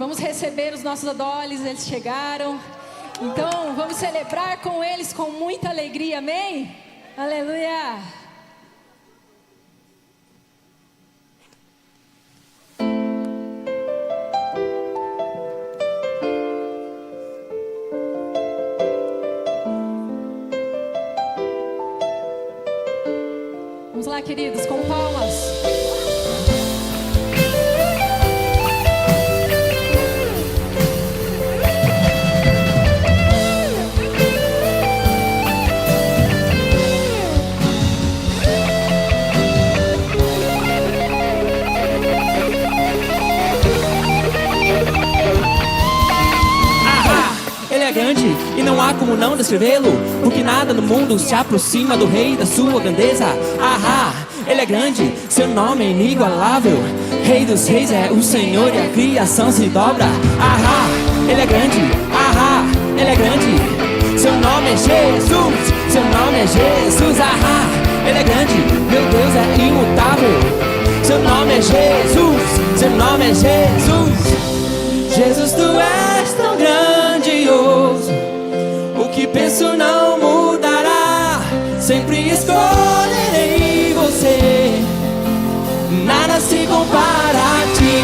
Vamos receber os nossos adoles, eles chegaram. Então, vamos celebrar com eles com muita alegria, amém? Aleluia! Vamos lá, queridos, com palmas. Ele é grande e não há como não descrevê-lo, porque nada no mundo se aproxima do rei da sua grandeza. Ele é grande, seu nome é inigualável. Rei dos reis é o Senhor e a criação se dobra. Ele é grande, ele é grande. Seu nome é Jesus, seu nome é Jesus. Ele é grande, meu Deus é imutável. Seu nome é Jesus, seu nome é Jesus. Jesus, tu és tão grandioso, o que penso não mudará. Sempre escolherei você, nada se compara a ti.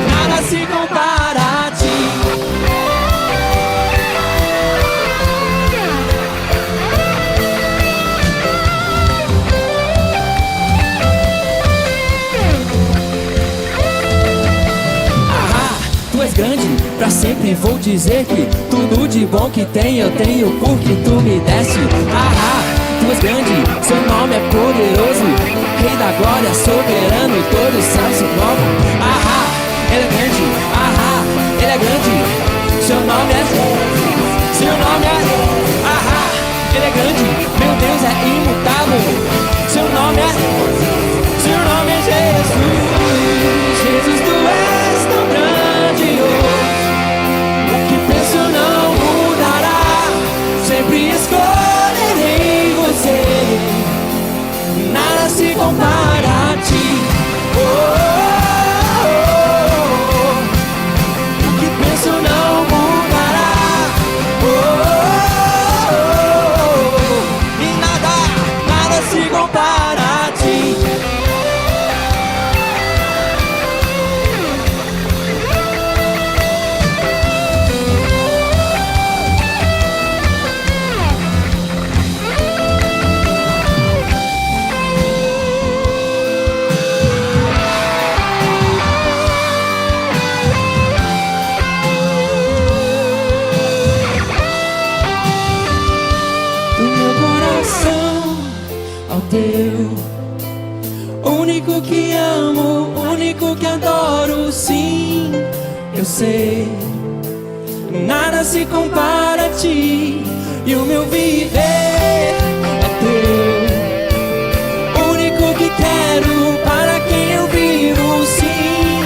Nada se compara a ti. Tu és grande, pra sempre vou dizer que tudo de bom que tem eu tenho porque tu me deste. Tu és grande, seu nome é poderoso, Rei da glória, soberano, todos os céus se provam. Ele é grande, ele é grande. Seu nome é Jesus, seu nome é ele é grande, meu Deus é imutável. Seu nome é Jesus. Jesus, tu és tão grandioso, o que penso não mudará. Sempre escolherei você, nada se compara a ti. O que penso não mudará. E nada se compara a ti. O único que amo, o único que adoro, sim, eu sei. Nada se compara a ti, e o meu viver é teu. O único que quero, para quem eu vivo, sim,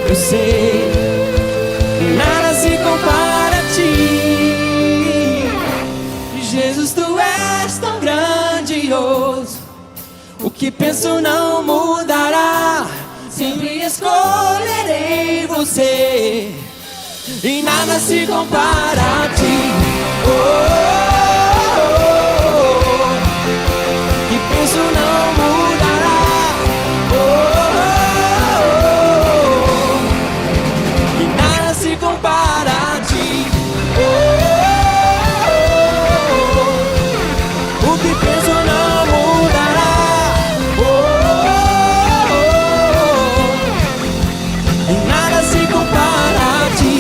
eu sei. Nada se compara a ti. Jesus, tu és tão grandioso, o que penso não mudará. Sempre escolherei você, e nada se compara a ti. Que penso não mudará. E nada se compara a ti. O que penso não mudará. E nada se compara a ti.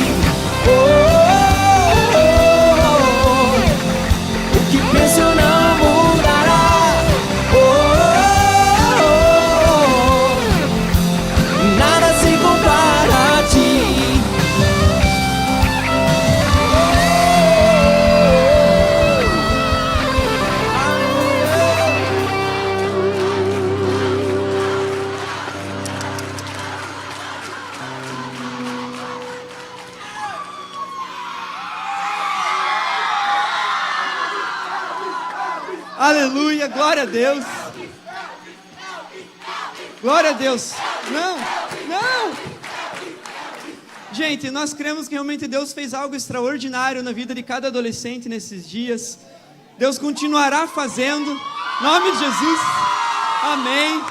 Aleluia, glória a Deus. Glória a Deus. Não, não. Gente, nós cremos que realmente Deus fez algo extraordinário na vida de cada adolescente nesses dias. Deus continuará fazendo. Em nome de Jesus. Amém.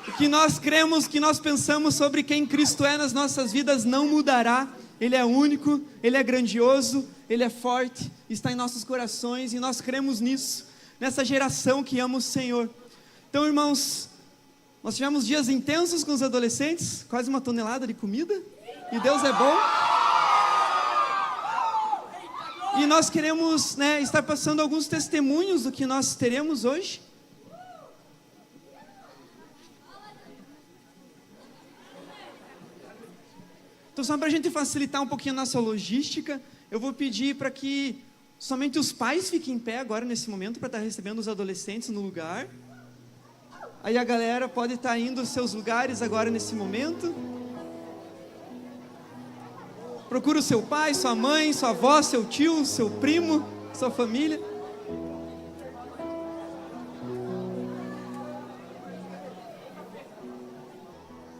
O que nós cremos, que nós pensamos sobre quem Cristo é nas nossas vidas não mudará. Ele é único, Ele é grandioso, Ele é forte, está em nossos corações e nós cremos nisso, nessa geração que ama o Senhor. Então, irmãos, nós tivemos dias intensos com os adolescentes, quase 1 tonelada de comida, e Deus é bom. E nós queremos, estar passando alguns testemunhos do que nós teremos hoje. Então, só para a gente facilitar um pouquinho a nossa logística, eu vou pedir para que somente os pais fiquem em pé agora nesse momento para estar recebendo os adolescentes no lugar. Aí a galera pode estar indo aos seus lugares agora nesse momento. Procura o seu pai, sua mãe, sua avó, seu tio, seu primo, sua família.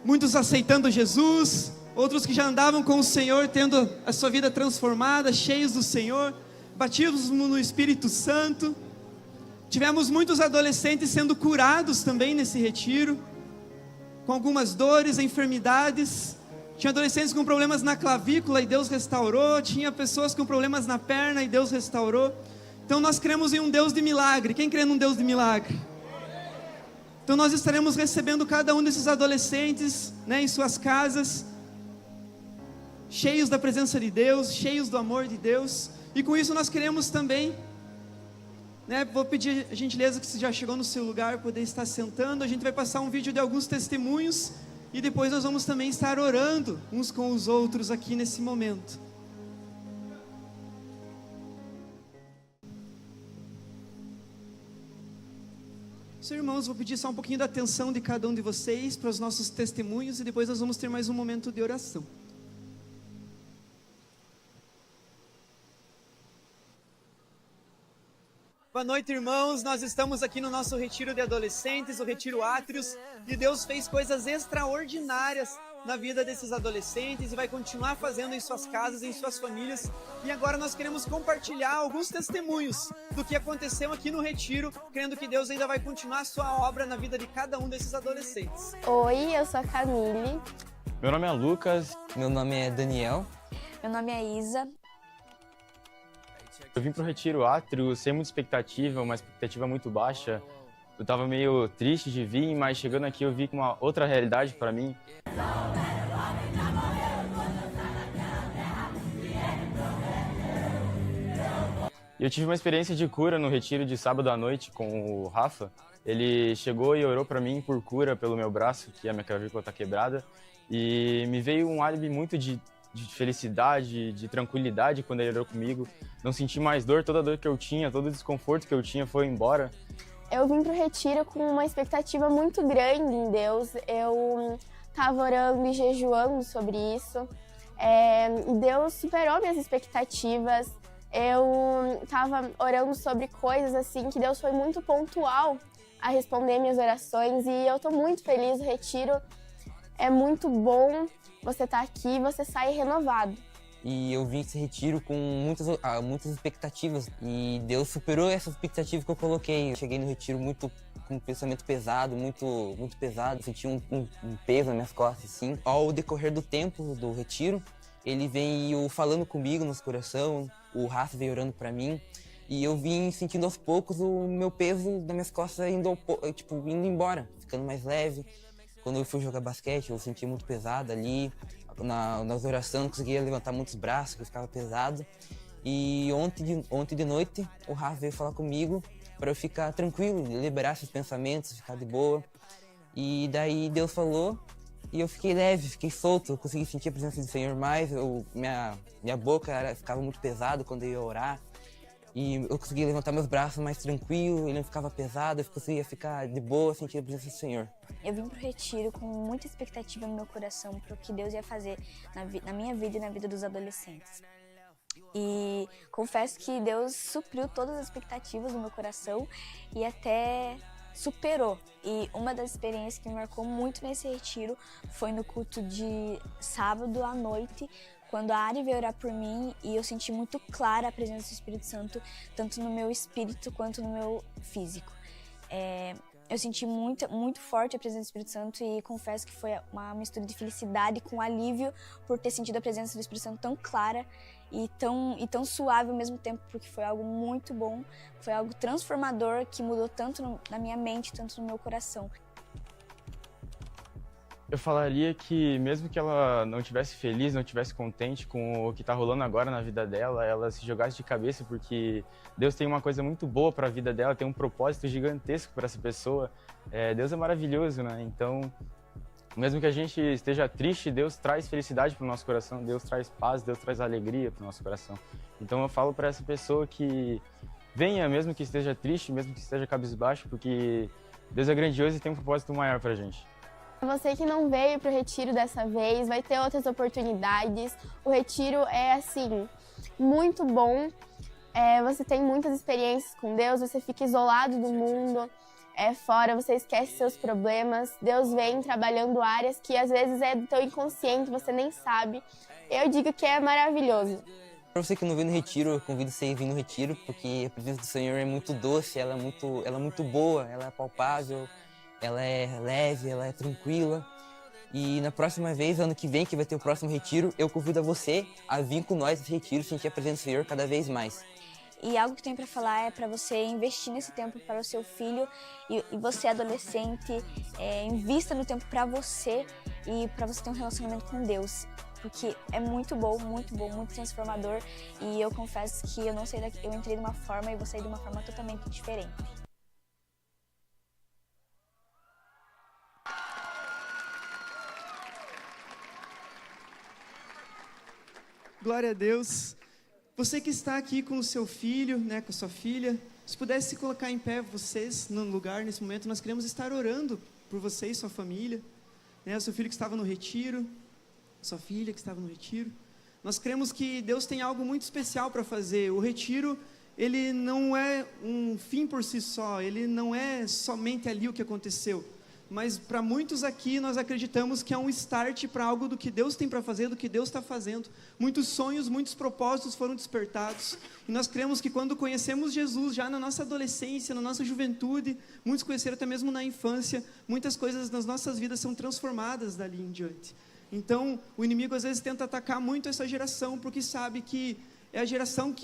Muitos aceitando Jesus, outros que já andavam com o Senhor, tendo a sua vida transformada, cheios do Senhor, batidos no Espírito Santo. Tivemos muitos adolescentes sendo curados também nesse retiro, com algumas dores, enfermidades. Tinha adolescentes com problemas na clavícula e Deus restaurou. Tinha pessoas com problemas na perna e Deus restaurou. Então nós cremos em um Deus de milagre. Quem crê num Deus de milagre? Então nós estaremos recebendo cada um desses adolescentes, em suas casas, cheios da presença de Deus, cheios do amor de Deus. E com isso nós queremos também, vou pedir a gentileza que você já chegou no seu lugar, poder estar sentando. A gente vai passar um vídeo de alguns testemunhos e depois nós vamos também estar orando uns com os outros aqui nesse momento. Senhor, irmãos, vou pedir só um pouquinho da atenção de cada um de vocês para os nossos testemunhos e depois nós vamos ter mais um momento de oração. Boa noite, irmãos. Nós estamos aqui no nosso retiro de adolescentes, o Retiro Átrios, e Deus fez coisas extraordinárias na vida desses adolescentes e vai continuar fazendo em suas casas, em suas famílias. E agora nós queremos compartilhar alguns testemunhos do que aconteceu aqui no retiro, crendo que Deus ainda vai continuar a sua obra na vida de cada um desses adolescentes. Oi, eu sou a Camille. Meu nome é Lucas. Meu nome é Daniel. Meu nome é Isa. Eu vim pro Retiro Átrio sem muita expectativa, uma expectativa muito baixa. Eu tava meio triste de vir, mas chegando aqui eu vi uma outra realidade para mim. Eu tive uma experiência de cura no retiro de sábado à noite com o Rafa. Ele chegou e orou para mim por cura pelo meu braço, que a minha clavícula tá quebrada. E me veio um álibi muito de felicidade, de tranquilidade quando ele orou comigo. Não senti mais dor, toda a dor que eu tinha, todo o desconforto que eu tinha foi embora. Eu vim pro retiro com uma expectativa muito grande em Deus. Eu estava orando e jejuando sobre isso. E Deus superou minhas expectativas. Eu estava orando sobre coisas assim que Deus foi muito pontual a responder minhas orações. E eu estou muito feliz. O retiro é muito bom. Você tá aqui, você sai renovado. E eu vim esse retiro com muitas expectativas. E Deus superou essa expectativa que eu coloquei. Eu cheguei no retiro com um pensamento pesado, muito pesado. Eu senti um peso nas minhas costas, assim. Ao decorrer do tempo do retiro, ele veio falando comigo no coração. O Rafa veio orando pra mim. E eu vim sentindo aos poucos o meu peso das minhas costas indo embora, ficando mais leve. Quando eu fui jogar basquete, eu senti muito pesado ali. Nas orações, não conseguia levantar muitos braços, que ficava pesado. E ontem de noite, o Rafa veio falar comigo para eu ficar tranquilo, liberar esses pensamentos, ficar de boa. E daí Deus falou e eu fiquei leve, fiquei solto. Eu consegui sentir a presença do Senhor mais. Minha boca ficava muito pesada quando eu ia orar. E eu conseguia levantar meus braços mais tranquilo, ele não ficava pesado, eu conseguia ficar de boa, sentir a presença do Senhor. Eu vim pro retiro com muita expectativa no meu coração para o que Deus ia fazer na minha vida e na vida dos adolescentes. E confesso que Deus supriu todas as expectativas do meu coração e até superou. E uma das experiências que me marcou muito nesse retiro foi no culto de sábado à noite, quando a Ari veio orar por mim e eu senti muito clara a presença do Espírito Santo, tanto no meu espírito quanto no meu físico. Eu senti muito forte a presença do Espírito Santo e confesso que foi uma mistura de felicidade com alívio por ter sentido a presença do Espírito Santo tão clara e tão suave ao mesmo tempo, porque foi algo muito bom, foi algo transformador que mudou tanto na minha mente, tanto no meu coração. Eu falaria que mesmo que ela não estivesse feliz, não estivesse contente com o que está rolando agora na vida dela, ela se jogasse de cabeça, porque Deus tem uma coisa muito boa para a vida dela, tem um propósito gigantesco para essa pessoa. Deus é maravilhoso, né? Então, mesmo que a gente esteja triste, Deus traz felicidade para o nosso coração, Deus traz paz, Deus traz alegria para o nosso coração. Então eu falo para essa pessoa que venha, mesmo que esteja triste, mesmo que esteja cabisbaixo, porque Deus é grandioso e tem um propósito maior para a gente. Você que não veio para o retiro dessa vez, vai ter outras oportunidades. O retiro é, assim, muito bom. Você tem muitas experiências com Deus, você fica isolado do mundo. Fora, você esquece seus problemas. Deus vem trabalhando áreas que às vezes é do teu inconsciente, você nem sabe. Eu digo que é maravilhoso. Para você que não veio no retiro, eu convido você a vir no retiro, porque a presença do Senhor é muito doce, ela é muito boa, ela é palpável. Ela é leve, ela é tranquila. E na próxima vez, ano que vem, que vai ter o próximo retiro, eu convido a você a vir com nós nesse retiro, sentir a presença do Senhor cada vez mais. E algo que eu tenho para falar é para você investir nesse tempo para o seu filho e você, adolescente, invista no tempo para você e para você ter um relacionamento com Deus. Porque é muito bom, muito transformador. E eu confesso que eu não saí daqui, eu entrei de uma forma e vou sair de uma forma totalmente diferente. Glória a Deus. Você que está aqui com o seu filho, né, com a sua filha, se pudesse se colocar em pé, vocês, no lugar, nesse momento, nós queremos estar orando por você e sua família, né, o seu filho que estava no retiro, sua filha que estava no retiro. Nós cremos que Deus tem algo muito especial para fazer. O retiro, ele não é um fim por si só, ele não é somente ali o que aconteceu. Mas para muitos aqui nós acreditamos que é um start para algo do que Deus tem para fazer, do que Deus está fazendo. Muitos sonhos, muitos propósitos foram despertados. E nós cremos que quando conhecemos Jesus, já na nossa adolescência, na nossa juventude, muitos conheceram até mesmo na infância, muitas coisas nas nossas vidas são transformadas dali em diante. Então, o inimigo às vezes tenta atacar muito essa geração, porque sabe que é a geração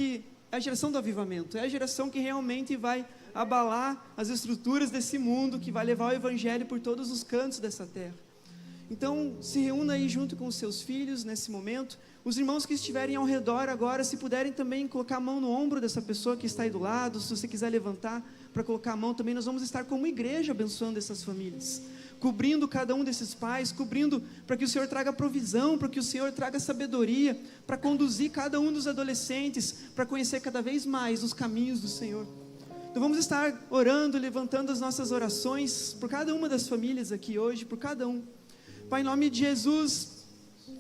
do avivamento, é a geração que realmente vai abalar as estruturas desse mundo, que vai levar o evangelho por todos os cantos dessa terra. Então, se reúna aí junto com os seus filhos nesse momento. Os irmãos que estiverem ao redor agora, se puderem também colocar a mão no ombro dessa pessoa que está aí do lado, se você quiser levantar para colocar a mão também, nós vamos estar como igreja abençoando essas famílias, cobrindo cada um desses pais, cobrindo para que o Senhor traga provisão, para que o Senhor traga sabedoria, para conduzir cada um dos adolescentes, para conhecer cada vez mais os caminhos do Senhor. Então vamos estar orando, levantando as nossas orações por cada uma das famílias aqui hoje, por cada um. Pai, em nome de Jesus,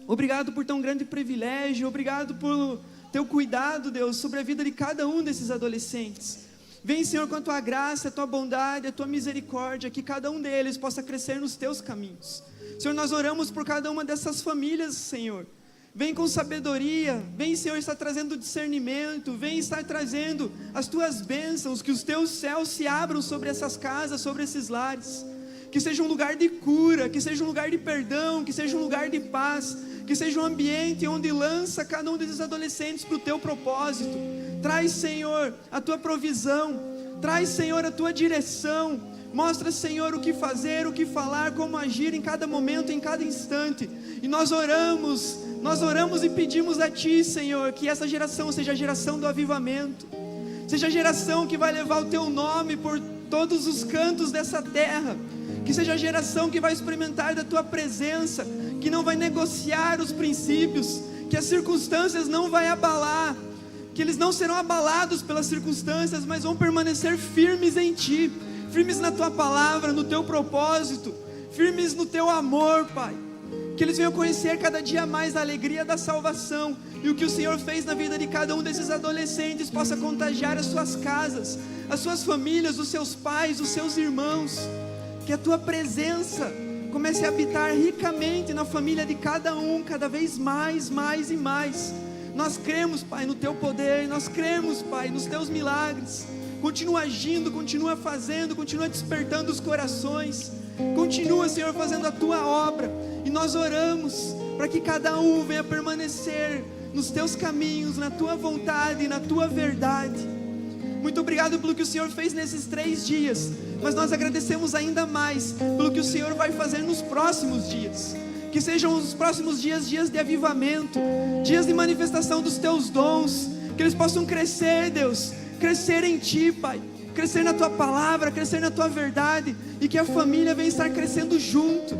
obrigado por tão grande privilégio, obrigado por teu cuidado, Deus, sobre a vida de cada um desses adolescentes. Vem, Senhor, com a tua graça, a tua bondade, a tua misericórdia, que cada um deles possa crescer nos teus caminhos. Senhor, nós oramos por cada uma dessas famílias, Senhor. Vem com sabedoria, vem, Senhor, estar trazendo discernimento, vem estar trazendo as tuas bênçãos, que os teus céus se abram sobre essas casas, sobre esses lares. Que seja um lugar de cura, que seja um lugar de perdão, que seja um lugar de paz, que seja um ambiente onde lança cada um desses adolescentes para o teu propósito. Traz, Senhor, a tua provisão, traz, Senhor, a tua direção. Mostra, Senhor, o que fazer, o que falar, como agir em cada momento, em cada instante. E nós oramos e pedimos a Ti, Senhor, que essa geração seja a geração do avivamento, seja a geração que vai levar o Teu nome por todos os cantos dessa terra, que seja a geração que vai experimentar da Tua presença, que não vai negociar os princípios, que as circunstâncias não vai abalar, que eles não serão abalados pelas circunstâncias, mas vão permanecer firmes em Ti, firmes na Tua palavra, no Teu propósito, firmes no Teu amor, Pai. que eles venham conhecer cada dia mais a alegria da salvação, e o que o Senhor fez na vida de cada um desses adolescentes possa contagiar as suas casas, as suas famílias, os seus pais, os seus irmãos. Que a tua presença comece a habitar ricamente na família de cada um, cada vez mais, mais e mais. Nós cremos, Pai, no teu poder, nós cremos, Pai, nos teus milagres. Continua agindo, continua fazendo, continua despertando os corações. Continua, Senhor, fazendo a tua obra. E nós oramos para que cada um venha permanecer nos teus caminhos, na tua vontade, na tua verdade. Muito obrigado pelo que o Senhor fez nesses 3 dias, mas nós agradecemos ainda mais pelo que o Senhor vai fazer nos próximos dias. Que sejam os próximos dias, dias de avivamento, dias de manifestação dos teus dons, que eles possam crescer, Deus, crescer em Ti, Pai, crescer na Tua palavra, crescer na Tua verdade, e que a família venha estar crescendo junto,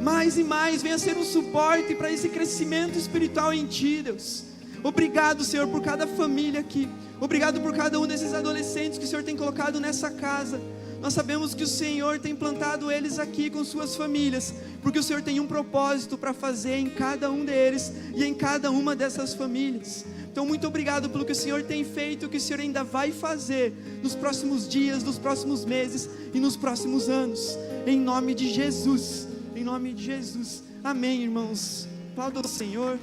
mais e mais, venha ser um suporte para esse crescimento espiritual em Ti, Deus. Obrigado, Senhor, por cada família aqui, obrigado por cada um desses adolescentes que o Senhor tem colocado nessa casa. Nós sabemos que o Senhor tem plantado eles aqui com suas famílias, porque o Senhor tem um propósito para fazer em cada um deles e em cada uma dessas famílias. Então, muito obrigado pelo que o Senhor tem feito, o que o Senhor ainda vai fazer nos próximos dias, nos próximos meses e nos próximos anos. Em nome de Jesus, em nome de Jesus. Amém, irmãos. Aplauda o Senhor.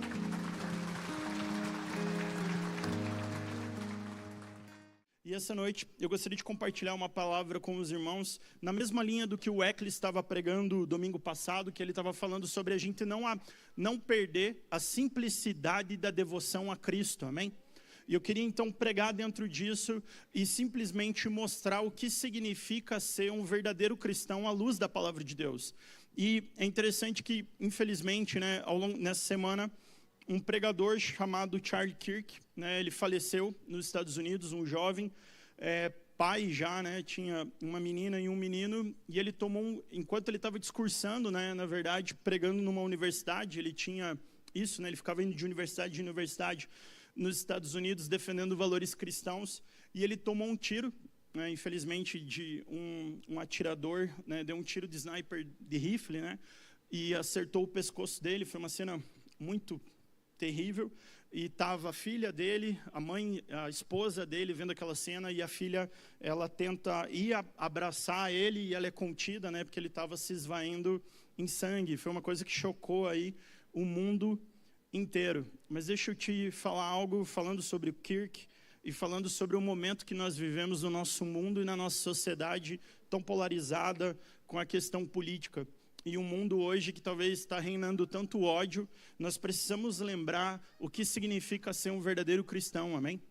E essa noite eu gostaria de compartilhar uma palavra com os irmãos, na mesma linha do que o Wesley estava pregando domingo passado, que ele estava falando sobre a gente não perder a simplicidade da devoção a Cristo, amém? E eu queria então pregar dentro disso e simplesmente mostrar o que significa ser um verdadeiro cristão à luz da palavra de Deus. E é interessante que, infelizmente, né, nessa semana, um pregador chamado Charlie Kirk, né, ele faleceu nos Estados Unidos, um jovem, pai já, né, tinha uma menina e um menino, e ele tomou, enquanto ele estava discursando, né, na verdade, pregando numa universidade, ele tinha isso, né, ele ficava indo de universidade em universidade nos Estados Unidos, defendendo valores cristãos, e ele tomou um tiro, né, infelizmente, de um atirador, né, deu um tiro de sniper de rifle, né, e acertou o pescoço dele. Foi uma cena muito terrível, e estava a filha dele, a mãe, a esposa dele vendo aquela cena, e a filha, ela tenta ir abraçar ele, e ela é contida, né, porque ele estava se esvaindo em sangue. Foi uma coisa que chocou aí o mundo inteiro. Mas deixa eu te falar algo, falando sobre o Kirk, e falando sobre o momento que nós vivemos no nosso mundo e na nossa sociedade tão polarizada com a questão política. E um mundo hoje que talvez está reinando tanto ódio, nós precisamos lembrar o que significa ser um verdadeiro cristão, amém?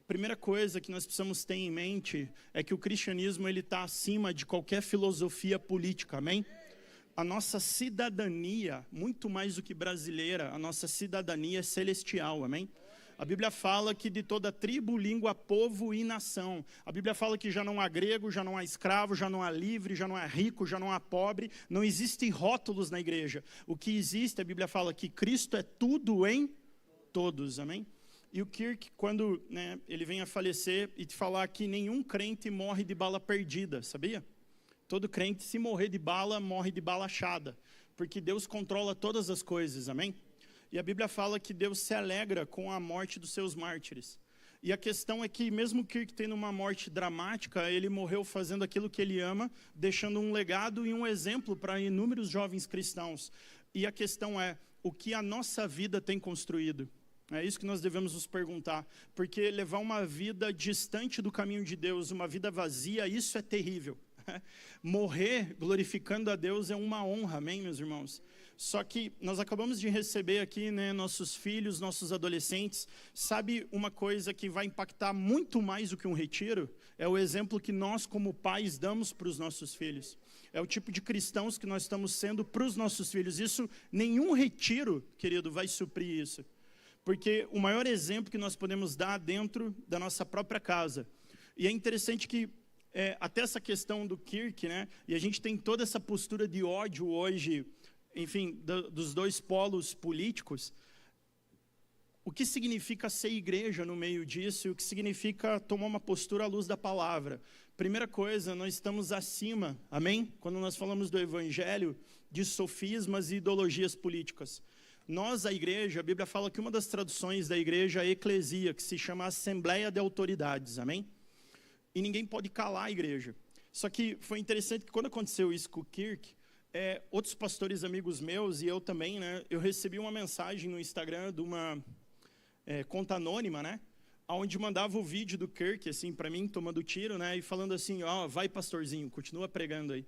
Primeira coisa que nós precisamos ter em mente é que o cristianismo está acima de qualquer filosofia política, amém? A nossa cidadania, muito mais do que brasileira, a nossa cidadania é celestial, amém? A Bíblia fala que de toda tribo, língua, povo e nação. A Bíblia fala que já não há grego, já não há escravo, já não há livre, já não há rico, já não há pobre. Não existem rótulos na igreja. O que existe, a Bíblia fala que Cristo é tudo em todos, amém? E o Kirk, quando, né, ele vem a falecer, e te falar que nenhum crente morre de bala perdida, sabia? Todo crente, se morrer de bala, morre de bala achada. Porque Deus controla todas as coisas, amém? E a Bíblia fala que Deus se alegra com a morte dos seus mártires. E a questão é que, mesmo Kirk tendo uma morte dramática, ele morreu fazendo aquilo que ele ama, deixando um legado e um exemplo para inúmeros jovens cristãos. E a questão é, o que a nossa vida tem construído? É isso que nós devemos nos perguntar. Porque levar uma vida distante do caminho de Deus, uma vida vazia, isso é terrível. Morrer glorificando a Deus é uma honra, amém, meus irmãos? Só que nós acabamos de receber aqui, né, nossos filhos, nossos adolescentes. Sabe uma coisa que vai impactar muito mais do que um retiro? É o exemplo que nós, como pais, damos para os nossos filhos. É o tipo de cristãos que nós estamos sendo para os nossos filhos. Isso, nenhum retiro, querido, vai suprir isso. Porque o maior exemplo que nós podemos dar dentro da nossa própria casa. E é interessante que até essa questão do Kirk, né, e a gente tem toda essa postura de ódio hoje, enfim, dos dois polos políticos. o que significa ser igreja no meio disso e o que significa tomar uma postura à luz da palavra. Primeira coisa, nós estamos acima, amém? Quando nós falamos do evangelho, de sofismas e ideologias políticas. Nós, a igreja, a Bíblia fala que uma das traduções da igreja é eclesia, que se chama Assembleia de Autoridades, amém? E ninguém pode calar a igreja. Só que foi interessante que quando aconteceu isso com o Kirk, outros pastores amigos meus e eu também, né? Eu recebi uma mensagem no Instagram de uma conta anônima, né? Onde mandava o vídeo do Kirk, assim, para mim, tomando tiro, né? E falando assim, ó, vai pastorzinho, continua pregando aí.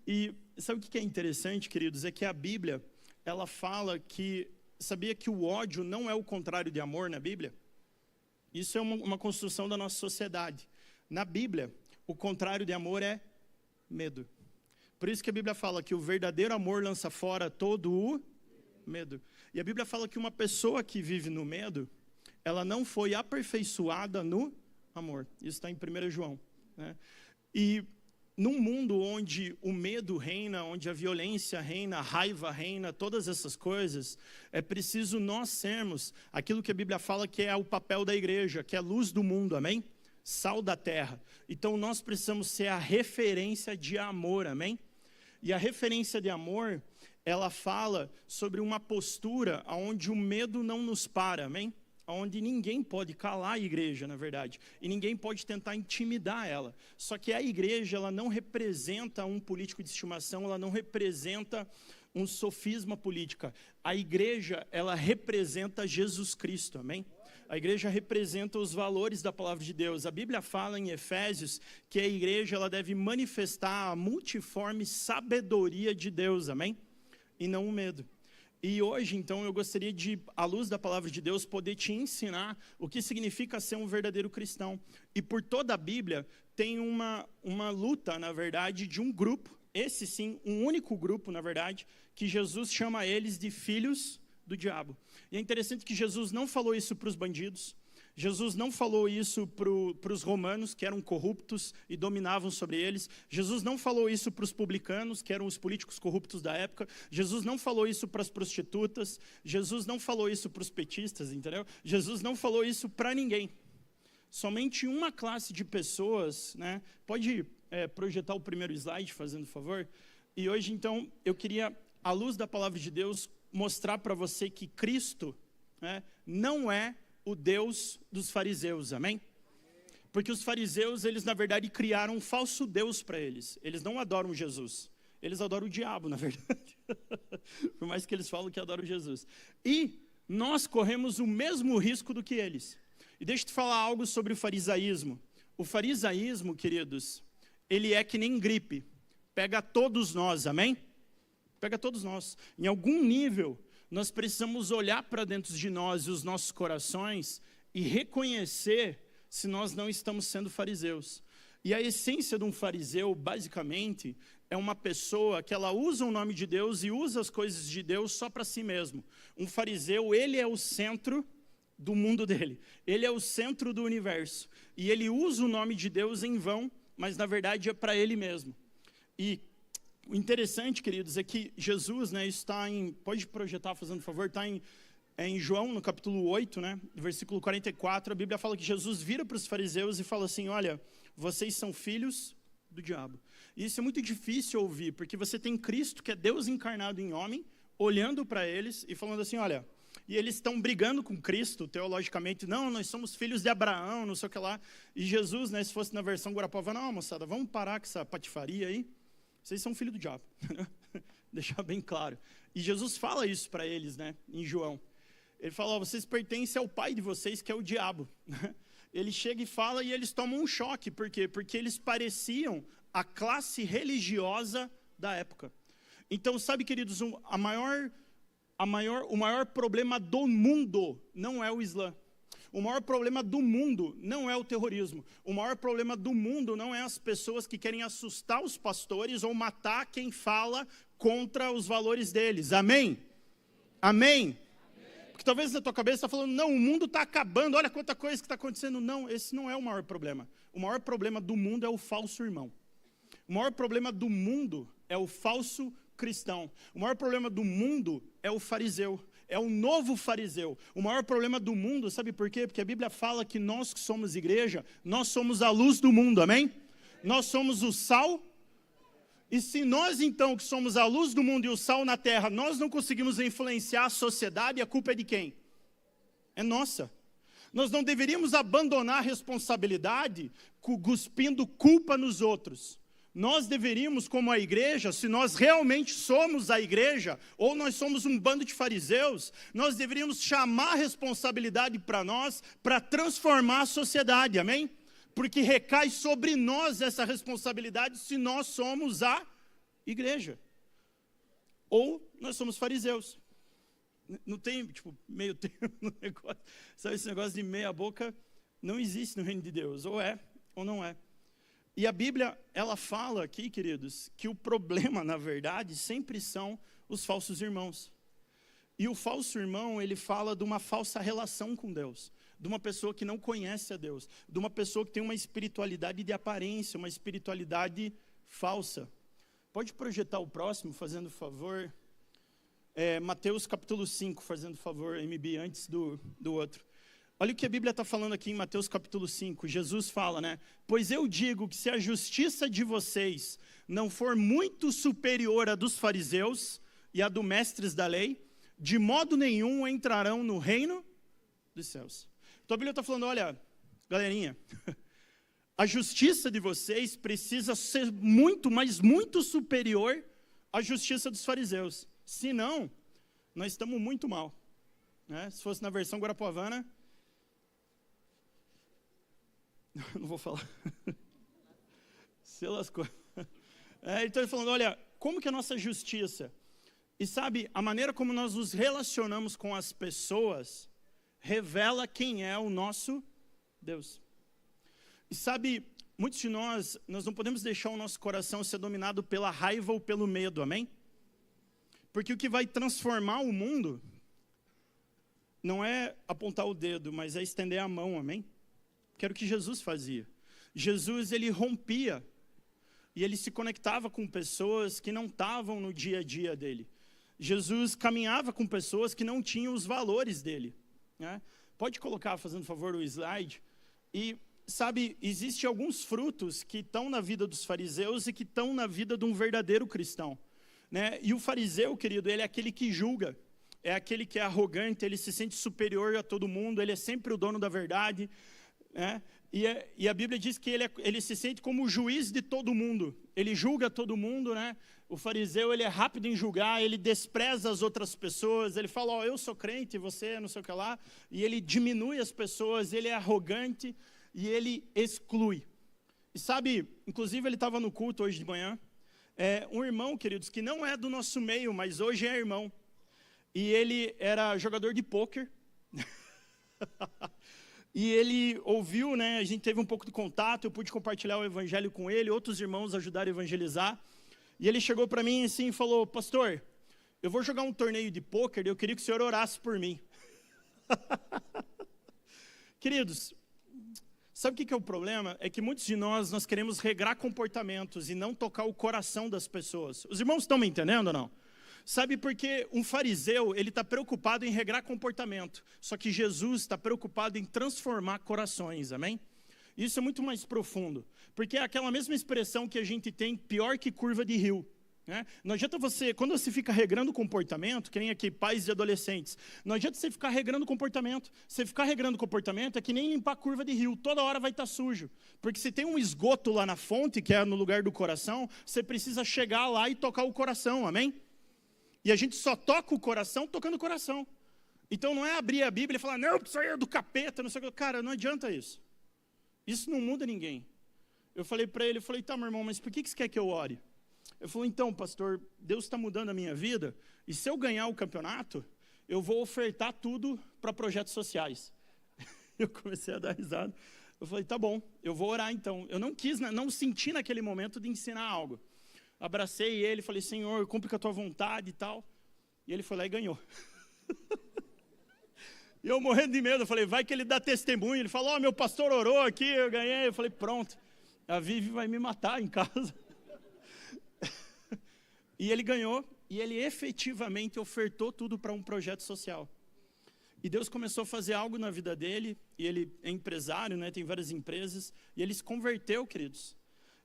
E sabe o que é interessante, queridos? É que a Bíblia, ela fala que, sabia que o ódio não é o contrário de amor na Bíblia? Isso é uma construção da nossa sociedade. Na Bíblia, o contrário de amor é medo. Por isso que a Bíblia fala que o verdadeiro amor lança fora todo o medo. E a Bíblia fala que uma pessoa que vive no medo, ela não foi aperfeiçoada no amor. Isso está em 1 João. Né? E num mundo onde o medo reina, onde a violência reina, a raiva reina, todas essas coisas, é preciso nós sermos aquilo que a Bíblia fala que é o papel da igreja, que é a luz do mundo, amém? Sal da terra. Então nós precisamos ser a referência de amor, amém? E a referência de amor, ela fala sobre uma postura onde o medo não nos para, amém? Onde ninguém pode calar a igreja, na verdade, e ninguém pode tentar intimidar ela. Só que a igreja, ela não representa um político de estimação, ela não representa um sofisma política. A igreja, ela representa Jesus Cristo, amém? A igreja representa os valores da palavra de Deus. A Bíblia fala em Efésios que a igreja, ela deve manifestar a multiforme sabedoria de Deus, amém? E não o medo. E hoje, então, eu gostaria de, à luz da palavra de Deus, poder te ensinar o que significa ser um verdadeiro cristão. E por toda a Bíblia, tem uma luta, na verdade, de um grupo, esse sim, um único grupo, na verdade, que Jesus chama eles de filhos do diabo. E é interessante que Jesus não falou isso para os bandidos, Jesus não falou isso para os romanos, que eram corruptos e dominavam sobre eles. Jesus não falou isso para os publicanos, que eram os políticos corruptos da época. Jesus não falou isso para as prostitutas. Jesus não falou isso para os petistas, entendeu? Jesus não falou isso para ninguém. Somente uma classe de pessoas, né? Pode projetar o primeiro slide, fazendo favor? E hoje, então, eu queria, à luz da palavra de Deus, mostrar para você que Cristo, né, não é o Deus dos fariseus, amém? Porque os fariseus, eles na verdade criaram um falso Deus para eles. Eles não adoram Jesus, eles adoram o diabo, na verdade. Por mais que eles falam que adoram Jesus. E nós corremos o mesmo risco do que eles. E deixa eu te falar algo sobre o farisaísmo. O farisaísmo, queridos, ele é que nem gripe. Pega todos nós, amém? Pega todos nós. Em algum nível, nós precisamos olhar para dentro de nós e os nossos corações e reconhecer se nós não estamos sendo fariseus. E a essência de um fariseu, basicamente, é uma pessoa que ela usa o nome de Deus e usa as coisas de Deus só para si mesmo. Um fariseu, ele é o centro do mundo dele. Ele é o centro do universo. E ele usa o nome de Deus em vão, mas na verdade é para ele mesmo. E o interessante, queridos, é que Jesus, né, está em, pode projetar, fazendo favor, está em João, no capítulo 8, né, versículo 44, a Bíblia fala que Jesus vira para os fariseus e fala assim, olha, vocês são filhos do diabo. E isso é muito difícil ouvir, porque você tem Cristo, que é Deus encarnado em homem, olhando para eles e falando assim, olha, e eles estão brigando com Cristo, teologicamente, não, nós somos filhos de Abraão, não sei o que lá, e Jesus, né, se fosse na versão Guarapava, não, moçada, vamos parar com essa patifaria aí, vocês são filho do diabo, deixar bem claro. E Jesus fala isso para eles, né, em João. Ele fala, vocês pertencem ao pai de vocês, que é o diabo. Ele chega e fala e eles tomam um choque. Por quê? Porque eles pareciam a classe religiosa da época. Então, sabe, queridos, o maior problema do mundo não é o Islã. O maior problema do mundo não é o terrorismo. O maior problema do mundo não é as pessoas que querem assustar os pastores ou matar quem fala contra os valores deles. Amém? Amém? Porque talvez na tua cabeça está falando, não, o mundo está acabando, olha quanta coisa que está acontecendo. Não, esse não é o maior problema. O maior problema do mundo é o falso irmão. O maior problema do mundo é o falso cristão. O maior problema do mundo é o fariseu. É o novo fariseu. O maior problema do mundo, sabe por quê? Porque a Bíblia fala que nós que somos igreja, nós somos a luz do mundo, amém? Nós somos o sal. E se nós então, que somos a luz do mundo e o sal na terra, nós não conseguimos influenciar a sociedade, a culpa é de quem? É nossa. Nós não deveríamos abandonar a responsabilidade cuspindo culpa nos outros. Nós deveríamos, como a igreja, se nós realmente somos a igreja, ou nós somos um bando de fariseus, nós deveríamos chamar a responsabilidade para nós, para transformar a sociedade, amém? Porque recai sobre nós essa responsabilidade se nós somos a igreja. Ou nós somos fariseus. Não tem, meio termo no negócio. Sabe, esse negócio de meia boca não existe no reino de Deus. Ou é, ou não é. E a Bíblia, ela fala aqui, queridos, que o problema, na verdade, sempre são os falsos irmãos. E o falso irmão, ele fala de uma falsa relação com Deus, de uma pessoa que não conhece a Deus, de uma pessoa que tem uma espiritualidade de aparência, uma espiritualidade falsa. Pode projetar o próximo, fazendo favor. Mateus capítulo 5, fazendo favor, MB, antes do outro. Olha o que a Bíblia está falando aqui em Mateus capítulo 5. Jesus fala, né? Pois eu digo que se a justiça de vocês não for muito superior à dos fariseus e à dos mestres da lei, de modo nenhum entrarão no reino dos céus. Então a Bíblia está falando, olha, galerinha, a justiça de vocês precisa ser muito, mas muito superior à justiça dos fariseus. Senão, nós estamos muito mal. Né? Se fosse na versão Guarapuavana, não vou falar. Se lascou. Então ele falando, olha, como que a nossa justiça? E sabe, a maneira como nós nos relacionamos com as pessoas revela quem é o nosso Deus. E sabe, muitos de nós não podemos deixar o nosso coração ser dominado pela raiva ou pelo medo, amém? Porque o que vai transformar o mundo não é apontar o dedo, mas é estender a mão, amém? Que era o que Jesus fazia. Jesus, ele rompia e ele se conectava com pessoas que não estavam no dia a dia dele. Jesus caminhava com pessoas que não tinham os valores dele. Né? Pode colocar, fazendo favor, o slide. E, sabe, existem alguns frutos que estão na vida dos fariseus e que estão na vida de um verdadeiro cristão. Né? E o fariseu, querido, ele é aquele que julga. É aquele que é arrogante, ele se sente superior a todo mundo, ele é sempre o dono da verdade. Né? E a Bíblia diz que ele se sente como o juiz de todo mundo. Ele julga todo mundo, né? O fariseu, ele é rápido em julgar, ele despreza as outras pessoas, ele fala, eu sou crente, você não sei o que lá, e ele diminui as pessoas, ele é arrogante e ele exclui. E sabe, inclusive ele estava no culto hoje de manhã, um irmão, queridos, que não é do nosso meio, mas hoje é irmão, e ele era jogador de pôquer, e ele ouviu, né, a gente teve um pouco de contato, eu pude compartilhar o evangelho com ele, outros irmãos ajudaram a evangelizar. E ele chegou para mim assim e falou, pastor, eu vou jogar um torneio de pôquer e eu queria que o senhor orasse por mim. Queridos, sabe o que é o problema? É que muitos de nós queremos regrar comportamentos e não tocar o coração das pessoas. Os irmãos estão me entendendo ou não? Sabe, porque um fariseu, ele está preocupado em regrar comportamento, só que Jesus está preocupado em transformar corações, amém? Isso é muito mais profundo, porque é aquela mesma expressão que a gente tem, pior que curva de rio. Né? Não adianta você, quando você fica regrando comportamento, que nem aqui pais de adolescentes, não adianta você ficar regrando comportamento. Você ficar regrando comportamento é que nem limpar curva de rio, toda hora vai estar sujo. Porque se tem um esgoto lá na fonte, que é no lugar do coração, você precisa chegar lá e tocar o coração, amém? E a gente só toca o coração tocando o coração. Então não é abrir a Bíblia e falar, não, isso aí é do capeta, não sei o que. Cara, não adianta isso. Isso não muda ninguém. Eu falei para ele, tá, meu irmão, mas por que você quer que eu ore? Eu falei, então, pastor, Deus está mudando a minha vida, e se eu ganhar o campeonato, eu vou ofertar tudo para projetos sociais. Eu comecei a dar risada. Eu falei, tá bom, eu vou orar então. Eu não senti naquele momento de ensinar algo. Abracei ele, falei, Senhor, cumpre com a tua vontade e tal. E ele foi lá e ganhou. E eu morrendo de medo, eu falei, vai que ele dá testemunho. Ele falou, meu pastor orou aqui, eu ganhei. Eu falei, pronto, a Vivi vai me matar em casa. E ele ganhou, e ele efetivamente ofertou tudo para um projeto social. E Deus começou a fazer algo na vida dele, e ele é empresário, né, tem várias empresas, e ele se converteu, queridos.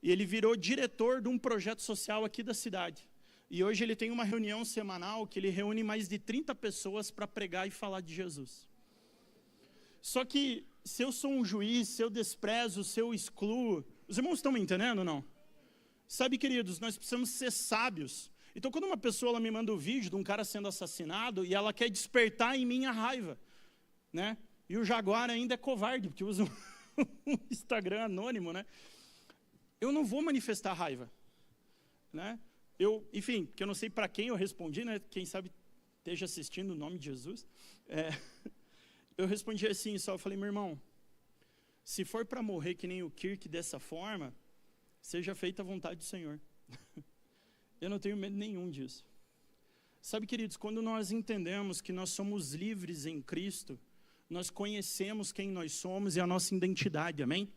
E ele virou diretor de um projeto social aqui da cidade. E hoje ele tem uma reunião semanal que ele reúne mais de 30 pessoas para pregar e falar de Jesus. Só que se eu sou um juiz, se eu desprezo, se eu excluo, os irmãos estão me entendendo ou não? Sabe, queridos, nós precisamos ser sábios. Então, quando uma pessoa ela me manda um vídeo de um cara sendo assassinado e ela quer despertar em mim a raiva, né? E o Jaguar ainda é covarde, porque usa um Instagram anônimo, né? Eu não vou manifestar raiva, né? Enfim, que eu não sei para quem eu respondi, né? Quem sabe esteja assistindo, o nome de Jesus. Eu respondi assim, só eu falei, meu irmão, se for para morrer que nem o Kirk dessa forma, seja feita a vontade do Senhor. Eu não tenho medo nenhum disso. Sabe, queridos, quando nós entendemos que nós somos livres em Cristo, nós conhecemos quem nós somos e a nossa identidade, amém?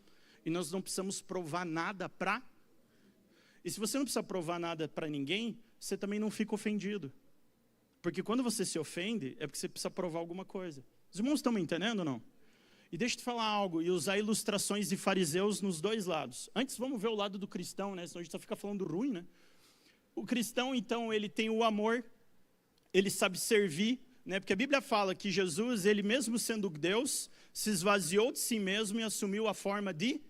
E nós não precisamos provar nada para... E se você não precisa provar nada para ninguém, você também não fica ofendido. Porque quando você se ofende, é porque você precisa provar alguma coisa. Os irmãos estão me entendendo ou não? E deixa eu te falar algo, e usar ilustrações de fariseus nos dois lados. Antes, vamos ver o lado do cristão, né? Senão a gente só fica falando ruim, né? O cristão, então, ele tem o amor, ele sabe servir, né? Porque a Bíblia fala que Jesus, ele mesmo sendo Deus, se esvaziou de si mesmo e assumiu a forma de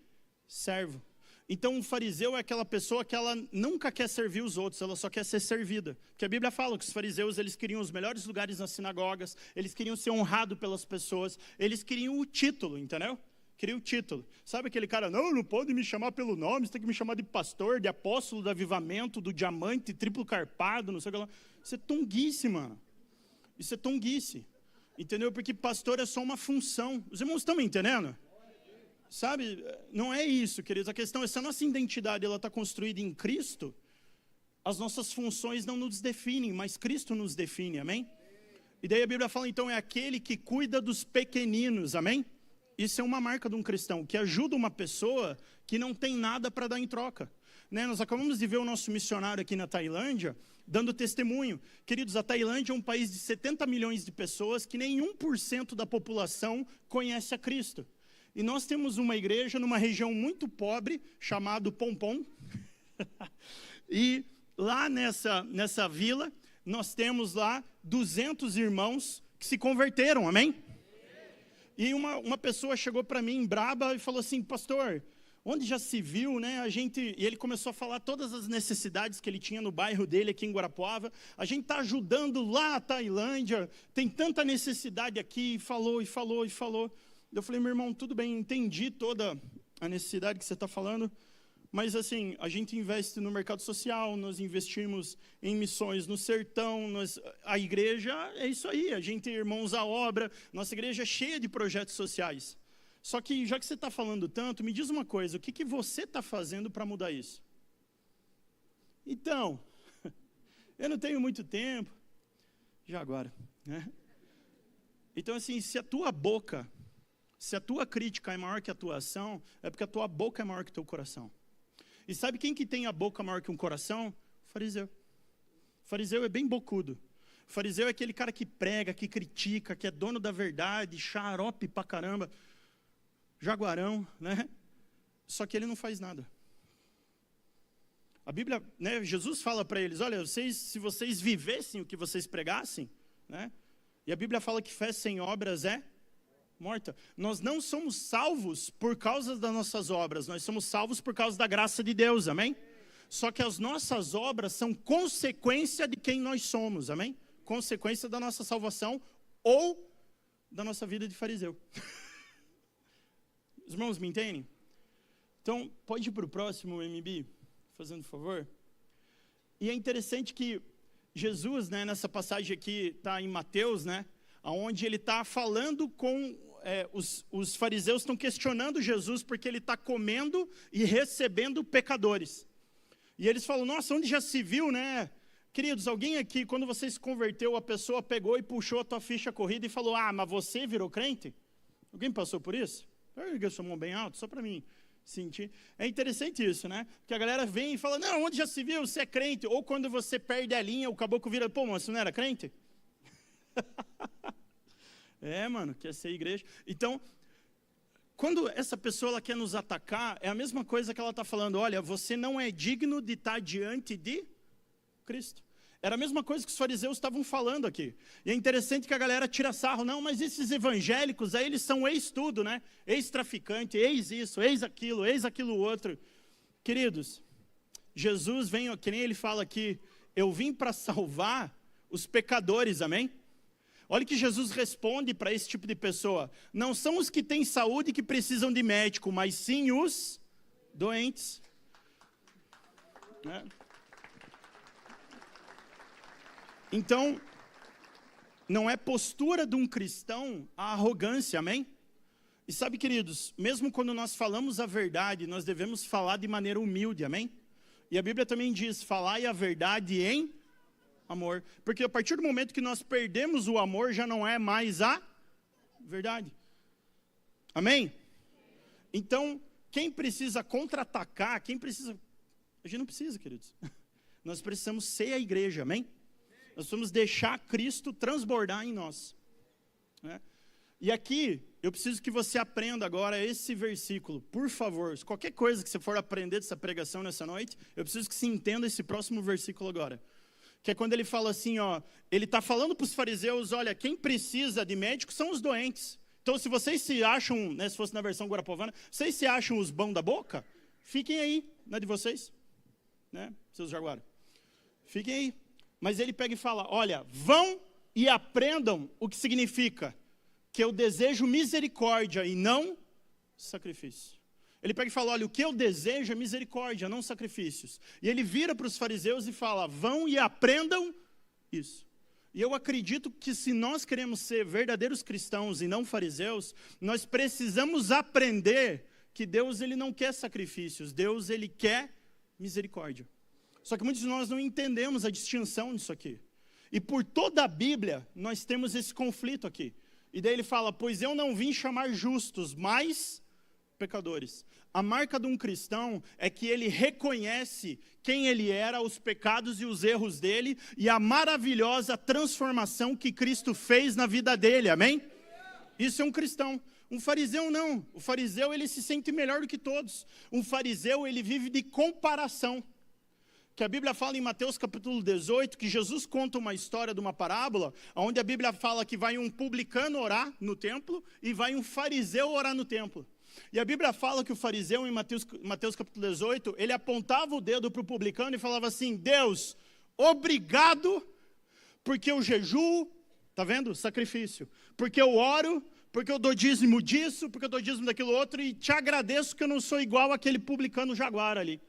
servo. Então, um fariseu é aquela pessoa que ela nunca quer servir os outros, ela só quer ser servida. Porque a Bíblia fala que os fariseus, eles queriam os melhores lugares nas sinagogas, eles queriam ser honrados pelas pessoas, eles queriam o título, entendeu? Queria o título. Sabe aquele cara, não pode me chamar pelo nome, você tem que me chamar de pastor, de apóstolo do avivamento, do diamante, triplo carpado, não sei o que lá. Isso é tonguice, mano. Isso é tonguice. Entendeu? Porque pastor é só uma função. Os irmãos estão me entendendo? Sabe? Não é isso, queridos. A questão é, se a nossa identidade está construída em Cristo, as nossas funções não nos definem, mas Cristo nos define, amém? E daí a Bíblia fala, então, é aquele que cuida dos pequeninos, amém? Isso é uma marca de um cristão, que ajuda uma pessoa que não tem nada para dar em troca. Né? Nós acabamos de ver o nosso missionário aqui na Tailândia, dando testemunho. Queridos, a Tailândia é um país de 70 milhões de pessoas, que nem 1% da população conhece a Cristo. E nós temos uma igreja numa região muito pobre, chamada Pompom. E lá nessa vila, nós temos lá 200 irmãos que se converteram, amém? E uma pessoa chegou para mim, braba, e falou assim, pastor, onde já se viu, né, e ele começou a falar todas as necessidades que ele tinha no bairro dele, aqui em Guarapuava, a gente está ajudando lá a Tailândia, tem tanta necessidade aqui, e falou. Eu falei, meu irmão, tudo bem, entendi toda a necessidade que você está falando, mas assim, a gente investe no mercado social, nós investimos em missões no sertão, a igreja é isso aí, a gente é irmãos à obra, nossa igreja é cheia de projetos sociais. Só que, já que você está falando tanto, me diz uma coisa, o que você está fazendo para mudar isso? Então, eu não tenho muito tempo, já agora, né? Então, assim, se a tua crítica é maior que a tua ação, é porque a tua boca é maior que o teu coração. E sabe quem que tem a boca maior que um coração? O fariseu. O fariseu é bem bocudo. O fariseu é aquele cara que prega, que critica, que é dono da verdade, xarope pra caramba, jaguarão, né? Só que ele não faz nada. A Bíblia, né, Jesus fala para eles, olha, se vocês vivessem o que vocês pregassem, né? E a Bíblia fala que fé sem obras é morta. Nós não somos salvos por causa das nossas obras, nós somos salvos por causa da graça de Deus, amém? Só que as nossas obras são consequência de quem nós somos, amém? Consequência da nossa salvação ou da nossa vida de fariseu. Os irmãos me entendem? Então, pode ir para o próximo, MB, fazendo favor. E é interessante que Jesus, né, nessa passagem aqui, está em Mateus, né, onde ele está falando com... os fariseus estão questionando Jesus porque ele está comendo e recebendo pecadores. E eles falam, nossa, onde já se viu, né? Queridos, alguém aqui, quando você se converteu, a pessoa pegou e puxou a tua ficha corrida e falou, mas você virou crente? Alguém passou por isso? Ergue a sua mão bem alto, só para mim Sentir. É interessante isso, né? Porque a galera vem e fala, não, onde já se viu, você é crente. Ou quando você perde a linha, o caboclo vira, pô, mas você não era crente? Mano, quer ser igreja. Então, quando essa pessoa ela quer nos atacar, é a mesma coisa que ela está falando, olha, você não é digno de estar diante de Cristo. Era a mesma coisa que os fariseus estavam falando aqui. E é interessante que a galera tira sarro. Não, mas esses evangélicos, aí eles são ex-tudo, né? Ex-traficante, ex-isso, ex-aquilo outro. Queridos, Jesus vem, que nem ele fala aqui, eu vim para salvar os pecadores, amém? Olha que Jesus responde para esse tipo de pessoa. Não são os que têm saúde que precisam de médico, mas sim os doentes. Né? Então, não é postura de um cristão a arrogância, amém? E sabe, queridos, mesmo quando nós falamos a verdade, nós devemos falar de maneira humilde, amém? E a Bíblia também diz, falai a verdade em amor. Porque a partir do momento que nós perdemos o amor, já não é mais a verdade. Amém? Então, quem precisa contra-atacar, a gente não precisa, queridos. Nós precisamos ser a igreja, amém? Nós precisamos deixar Cristo transbordar em nós. Né? E aqui, eu preciso que você aprenda agora esse versículo. Por favor, qualquer coisa que você for aprender dessa pregação nessa noite, eu preciso que você entenda esse próximo versículo agora. Que é quando ele fala assim, ó, ele está falando para os fariseus, olha, quem precisa de médico são os doentes. Então, se vocês se acham, né, se fosse na versão guarapovana, vocês se acham os bão da boca, fiquem aí, na de vocês, né, seus jaguaras. Fiquem aí. Mas ele pega e fala, olha, vão e aprendam o que significa que eu desejo misericórdia e não sacrifício. Ele pega e fala, olha, o que eu desejo é misericórdia, não sacrifícios. E ele vira para os fariseus e fala, vão e aprendam isso. E eu acredito que se nós queremos ser verdadeiros cristãos e não fariseus, nós precisamos aprender que Deus ele não quer sacrifícios, Deus ele quer misericórdia. Só que muitos de nós não entendemos a distinção disso aqui. E por toda a Bíblia, nós temos esse conflito aqui. E daí ele fala, pois eu não vim chamar justos, mas pecadores. A marca de um cristão é que ele reconhece quem ele era, os pecados e os erros dele, e a maravilhosa transformação que Cristo fez na vida dele, amém? Isso é um cristão. Um fariseu não. O fariseu ele se sente melhor do que todos. Um fariseu ele vive de comparação. Que a Bíblia fala em Mateus capítulo 18, que Jesus conta uma história de uma parábola, onde a Bíblia fala que vai um publicano orar no templo e vai um fariseu orar no templo. E a Bíblia fala que o fariseu, em Mateus capítulo 18, ele apontava o dedo para o publicano e falava assim, Deus, obrigado, porque eu jejuo, tá vendo? Sacrifício. Porque eu oro, porque eu dou dízimo disso, porque eu dou dízimo daquilo outro, e te agradeço que eu não sou igual àquele publicano jaguar ali.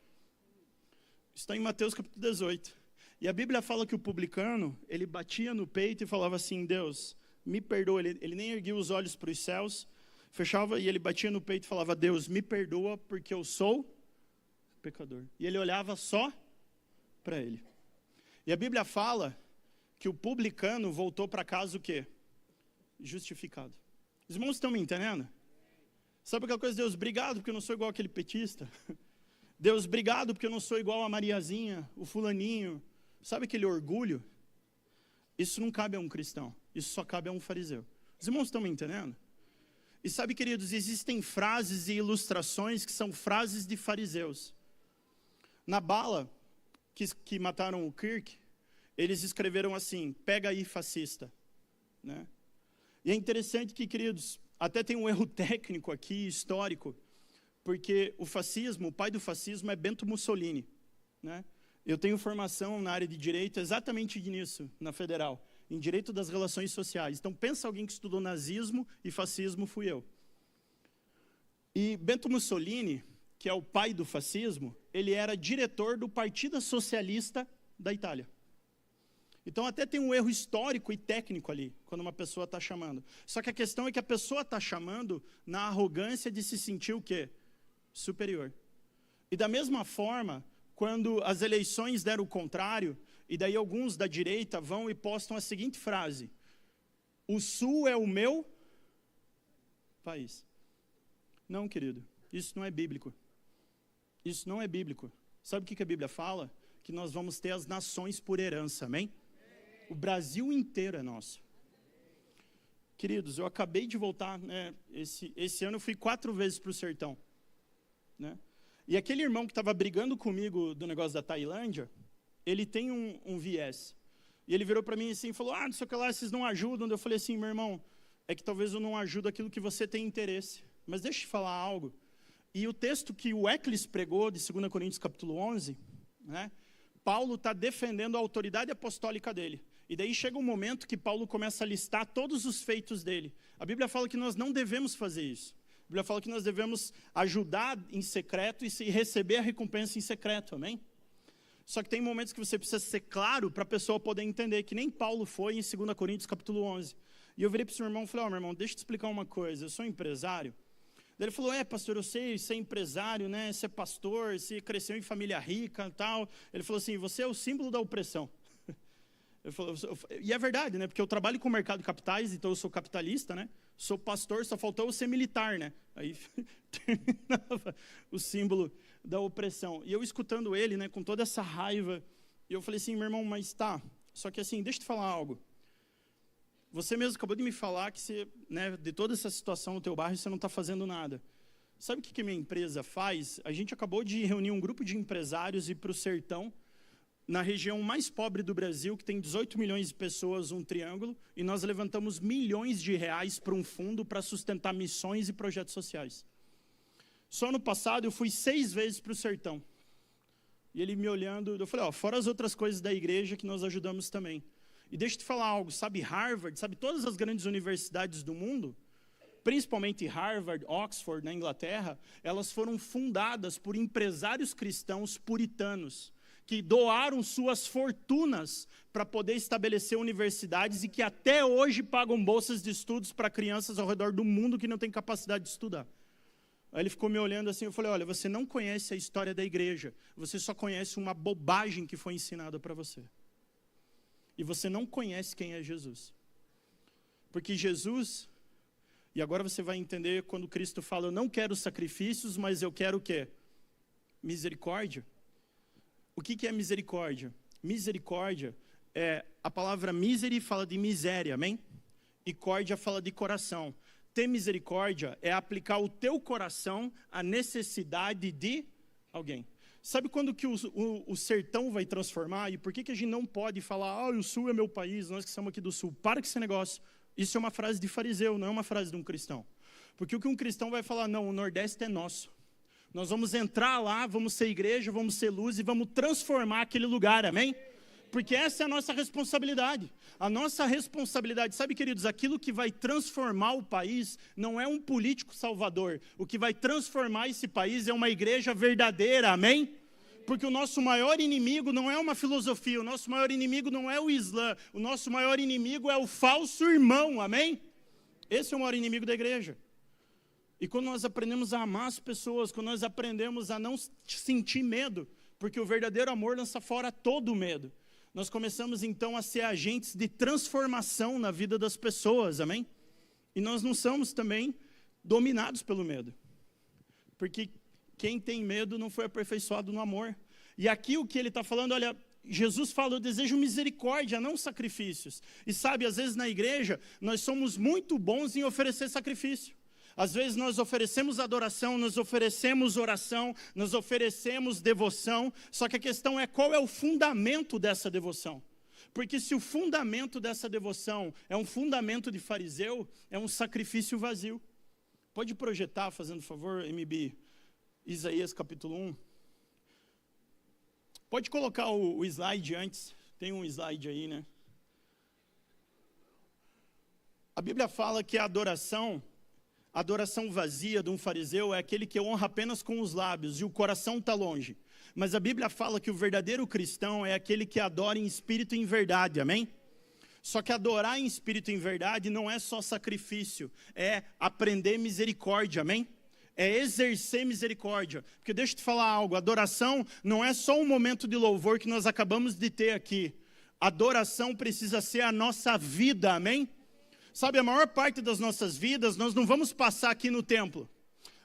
Está em Mateus capítulo 18. E a Bíblia fala que o publicano, ele batia no peito e falava assim, Deus, me perdoa. Ele nem erguia os olhos para os céus, fechava e ele batia no peito e falava, Deus, me perdoa porque eu sou pecador. E ele olhava só para ele. E a Bíblia fala que o publicano voltou para casa o quê? Justificado. Os irmãos estão me entendendo? Sabe aquela coisa, Deus, obrigado porque eu não sou igual aquele petista. Deus, obrigado porque eu não sou igual a Mariazinha, o fulaninho. Sabe aquele orgulho? Isso não cabe a um cristão. Isso só cabe a um fariseu. Os irmãos estão me entendendo? E sabe, queridos, existem frases e ilustrações que são frases de fariseus. Na bala que mataram o Kirk, eles escreveram assim, pega aí fascista. Né? E é interessante que, queridos, até tem um erro técnico aqui, histórico, porque o fascismo, o pai do fascismo é Benito Mussolini. Né? Eu tenho formação na área de direito exatamente nisso, na Federal, em direito das relações sociais. Então, pensa alguém que estudou nazismo e fascismo, fui eu. E Benito Mussolini, que é o pai do fascismo, ele era diretor do Partido Socialista da Itália. Então, até tem um erro histórico e técnico ali, quando uma pessoa está chamando. Só que a questão é que a pessoa está chamando na arrogância de se sentir o quê? Superior. E da mesma forma, quando as eleições deram o contrário, e daí alguns da direita vão e postam a seguinte frase, o Sul é o meu país. Não, querido, isso não é bíblico. Isso não é bíblico. Sabe o que a Bíblia fala? Que nós vamos ter as nações por herança, amém? O Brasil inteiro é nosso. Queridos, eu acabei de voltar, né? Esse ano eu fui 4 vezes para o sertão, né? E aquele irmão que estava brigando comigo do negócio da Tailândia, ele tem um viés. E ele virou para mim assim e falou, não sei o que lá, vocês não ajudam. Eu falei assim, meu irmão, é que talvez eu não ajude aquilo que você tem interesse. Mas deixa eu te falar algo. E o texto que o Eccles pregou, de 2 Coríntios capítulo 11, né? Paulo está defendendo a autoridade apostólica dele. E daí chega um momento que Paulo começa a listar todos os feitos dele. A Bíblia fala que nós não devemos fazer isso. A Bíblia fala que nós devemos ajudar em secreto e receber a recompensa em secreto, amém? Só que tem momentos que você precisa ser claro para a pessoa poder entender, que nem Paulo foi em 2 Coríntios capítulo 11. E eu virei para o seu irmão e falei, meu irmão, deixa eu te explicar uma coisa, eu sou empresário. Daí ele falou, pastor, eu sei, você é empresário, né? Você é pastor, você cresceu em família rica e tal. Ele falou assim, você é o símbolo da opressão. E é verdade, né? Porque eu trabalho com o mercado de capitais, então eu sou capitalista, né? Sou pastor, só faltou eu ser militar, né? Aí terminava o símbolo da opressão. E eu escutando ele, né, com toda essa raiva, e eu falei assim, meu irmão, mas tá, só que assim, deixa eu te falar algo. Você mesmo acabou de me falar que você, né, de toda essa situação no teu bairro, você não está fazendo nada. Sabe o que a minha empresa faz? A gente acabou de reunir um grupo de empresários e ir para o sertão, na região mais pobre do Brasil, que tem 18 milhões de pessoas, um triângulo, e nós levantamos milhões de reais para um fundo para sustentar missões e projetos sociais. Só no passado eu fui 6 vezes para o sertão. E ele me olhando, eu falei, fora as outras coisas da igreja que nós ajudamos também. E deixa eu te falar algo, sabe Harvard, sabe todas as grandes universidades do mundo, principalmente Harvard, Oxford, na Inglaterra, elas foram fundadas por empresários cristãos puritanos, que doaram suas fortunas para poder estabelecer universidades e que até hoje pagam bolsas de estudos para crianças ao redor do mundo que não têm capacidade de estudar. Aí ele ficou me olhando assim, eu falei, olha, você não conhece a história da igreja, você só conhece uma bobagem que foi ensinada para você. E você não conhece quem é Jesus. Porque Jesus, e agora você vai entender quando Cristo fala, eu não quero sacrifícios, mas eu quero o quê? Misericórdia. O que é misericórdia? Misericórdia é, a palavra miseri fala de miséria, amém? E córdia fala de coração. Ter misericórdia é aplicar o teu coração à necessidade de alguém. Sabe quando que o sertão vai transformar? E por que a gente não pode falar, o sul é meu país, nós que somos aqui do sul? Para com esse negócio. Isso é uma frase de fariseu, não é uma frase de um cristão. Porque o que um cristão vai falar, não, o Nordeste é nosso. Nós vamos entrar lá, vamos ser igreja, vamos ser luz e vamos transformar aquele lugar, amém? Porque essa é a nossa responsabilidade. A nossa responsabilidade, sabe, queridos, aquilo que vai transformar o país não é um político salvador. O que vai transformar esse país é uma igreja verdadeira, amém? Porque o nosso maior inimigo não é uma filosofia, o nosso maior inimigo não é o Islã, o nosso maior inimigo é o falso irmão, amém? Esse é o maior inimigo da igreja. E quando nós aprendemos a amar as pessoas, quando nós aprendemos a não sentir medo, porque o verdadeiro amor lança fora todo o medo, nós começamos então a ser agentes de transformação na vida das pessoas, amém? E nós não somos também dominados pelo medo, porque quem tem medo não foi aperfeiçoado no amor. E aqui o que ele está falando, olha, Jesus fala, eu desejo misericórdia, não sacrifícios. E sabe, às vezes na igreja, nós somos muito bons em oferecer sacrifício. Às vezes nós oferecemos adoração, nós oferecemos oração, nós oferecemos devoção, só que a questão é qual é o fundamento dessa devoção. Porque se o fundamento dessa devoção é um fundamento de fariseu, é um sacrifício vazio. Pode projetar, fazendo favor, MB, Isaías capítulo 1. Pode colocar o slide antes, tem um slide aí, né? A Bíblia fala que a adoração vazia de um fariseu é aquele que honra apenas com os lábios e o coração está longe. Mas a Bíblia fala que o verdadeiro cristão é aquele que adora em espírito e em verdade, amém? Só que adorar em espírito e em verdade não é só sacrifício, é aprender misericórdia, amém? É exercer misericórdia. Porque deixa eu te falar algo, adoração não é só um momento de louvor que nós acabamos de ter aqui. Adoração precisa ser a nossa vida, amém? Sabe, a maior parte das nossas vidas, nós não vamos passar aqui no templo.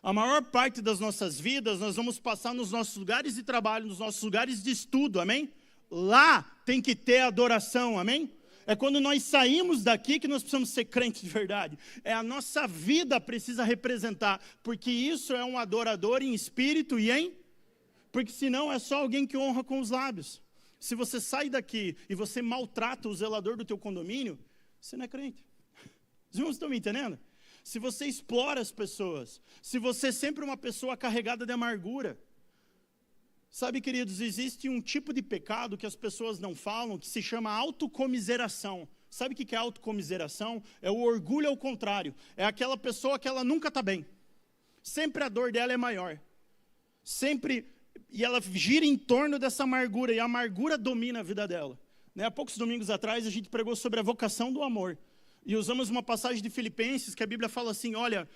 A maior parte das nossas vidas, nós vamos passar nos nossos lugares de trabalho, nos nossos lugares de estudo, amém? Lá tem que ter adoração, amém? É quando nós saímos daqui que nós precisamos ser crentes de verdade. É a nossa vida precisa representar, porque isso é um adorador em espírito e em... Porque senão é só alguém que honra com os lábios. Se você sai daqui e você maltrata o zelador do teu condomínio, você não é crente. Os irmãos estão me entendendo? Se você explora as pessoas, se você é sempre uma pessoa carregada de amargura. Sabe, queridos, existe um tipo de pecado que as pessoas não falam, que se chama autocomiseração. Sabe o que é autocomiseração? É o orgulho ao contrário. É aquela pessoa que ela nunca está bem. Sempre a dor dela é maior. Sempre, e ela gira em torno dessa amargura, e a amargura domina a vida dela. Há poucos domingos atrás, a gente pregou sobre a vocação do amor. E usamos uma passagem de Filipenses, que a Bíblia fala assim, olha,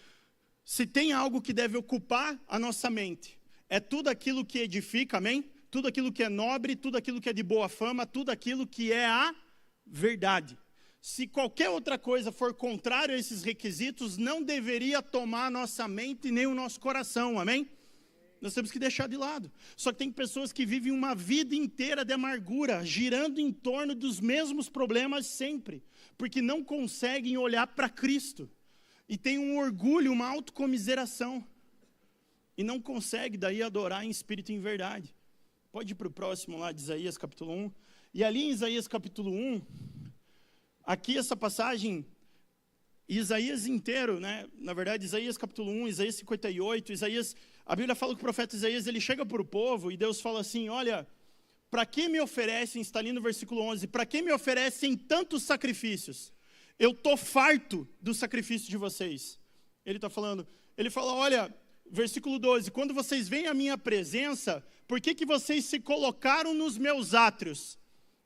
se tem algo que deve ocupar a nossa mente, é tudo aquilo que edifica, amém? Tudo aquilo que é nobre, tudo aquilo que é de boa fama, tudo aquilo que é a verdade. Se qualquer outra coisa for contrário a esses requisitos, não deveria tomar a nossa mente nem o nosso coração, amém? Nós temos que deixar de lado. Só que tem pessoas que vivem uma vida inteira de amargura, girando em torno dos mesmos problemas sempre, porque não conseguem olhar para Cristo. E tem um orgulho, uma autocomiseração. E não consegue daí adorar em espírito e em verdade. Pode ir para o próximo lá de Isaías capítulo 1. E ali em Isaías capítulo 1, aqui essa passagem, Isaías inteiro, na verdade Isaías capítulo 1, Isaías 58, a Bíblia fala que o profeta Isaías, ele chega para o povo e Deus fala assim, olha, para que me oferecem, está ali no versículo 11, para que me oferecem tantos sacrifícios? Eu estou farto do sacrifício de vocês. Ele está falando, ele fala, olha... Versículo 12, quando vocês veem a minha presença, por que vocês se colocaram nos meus átrios?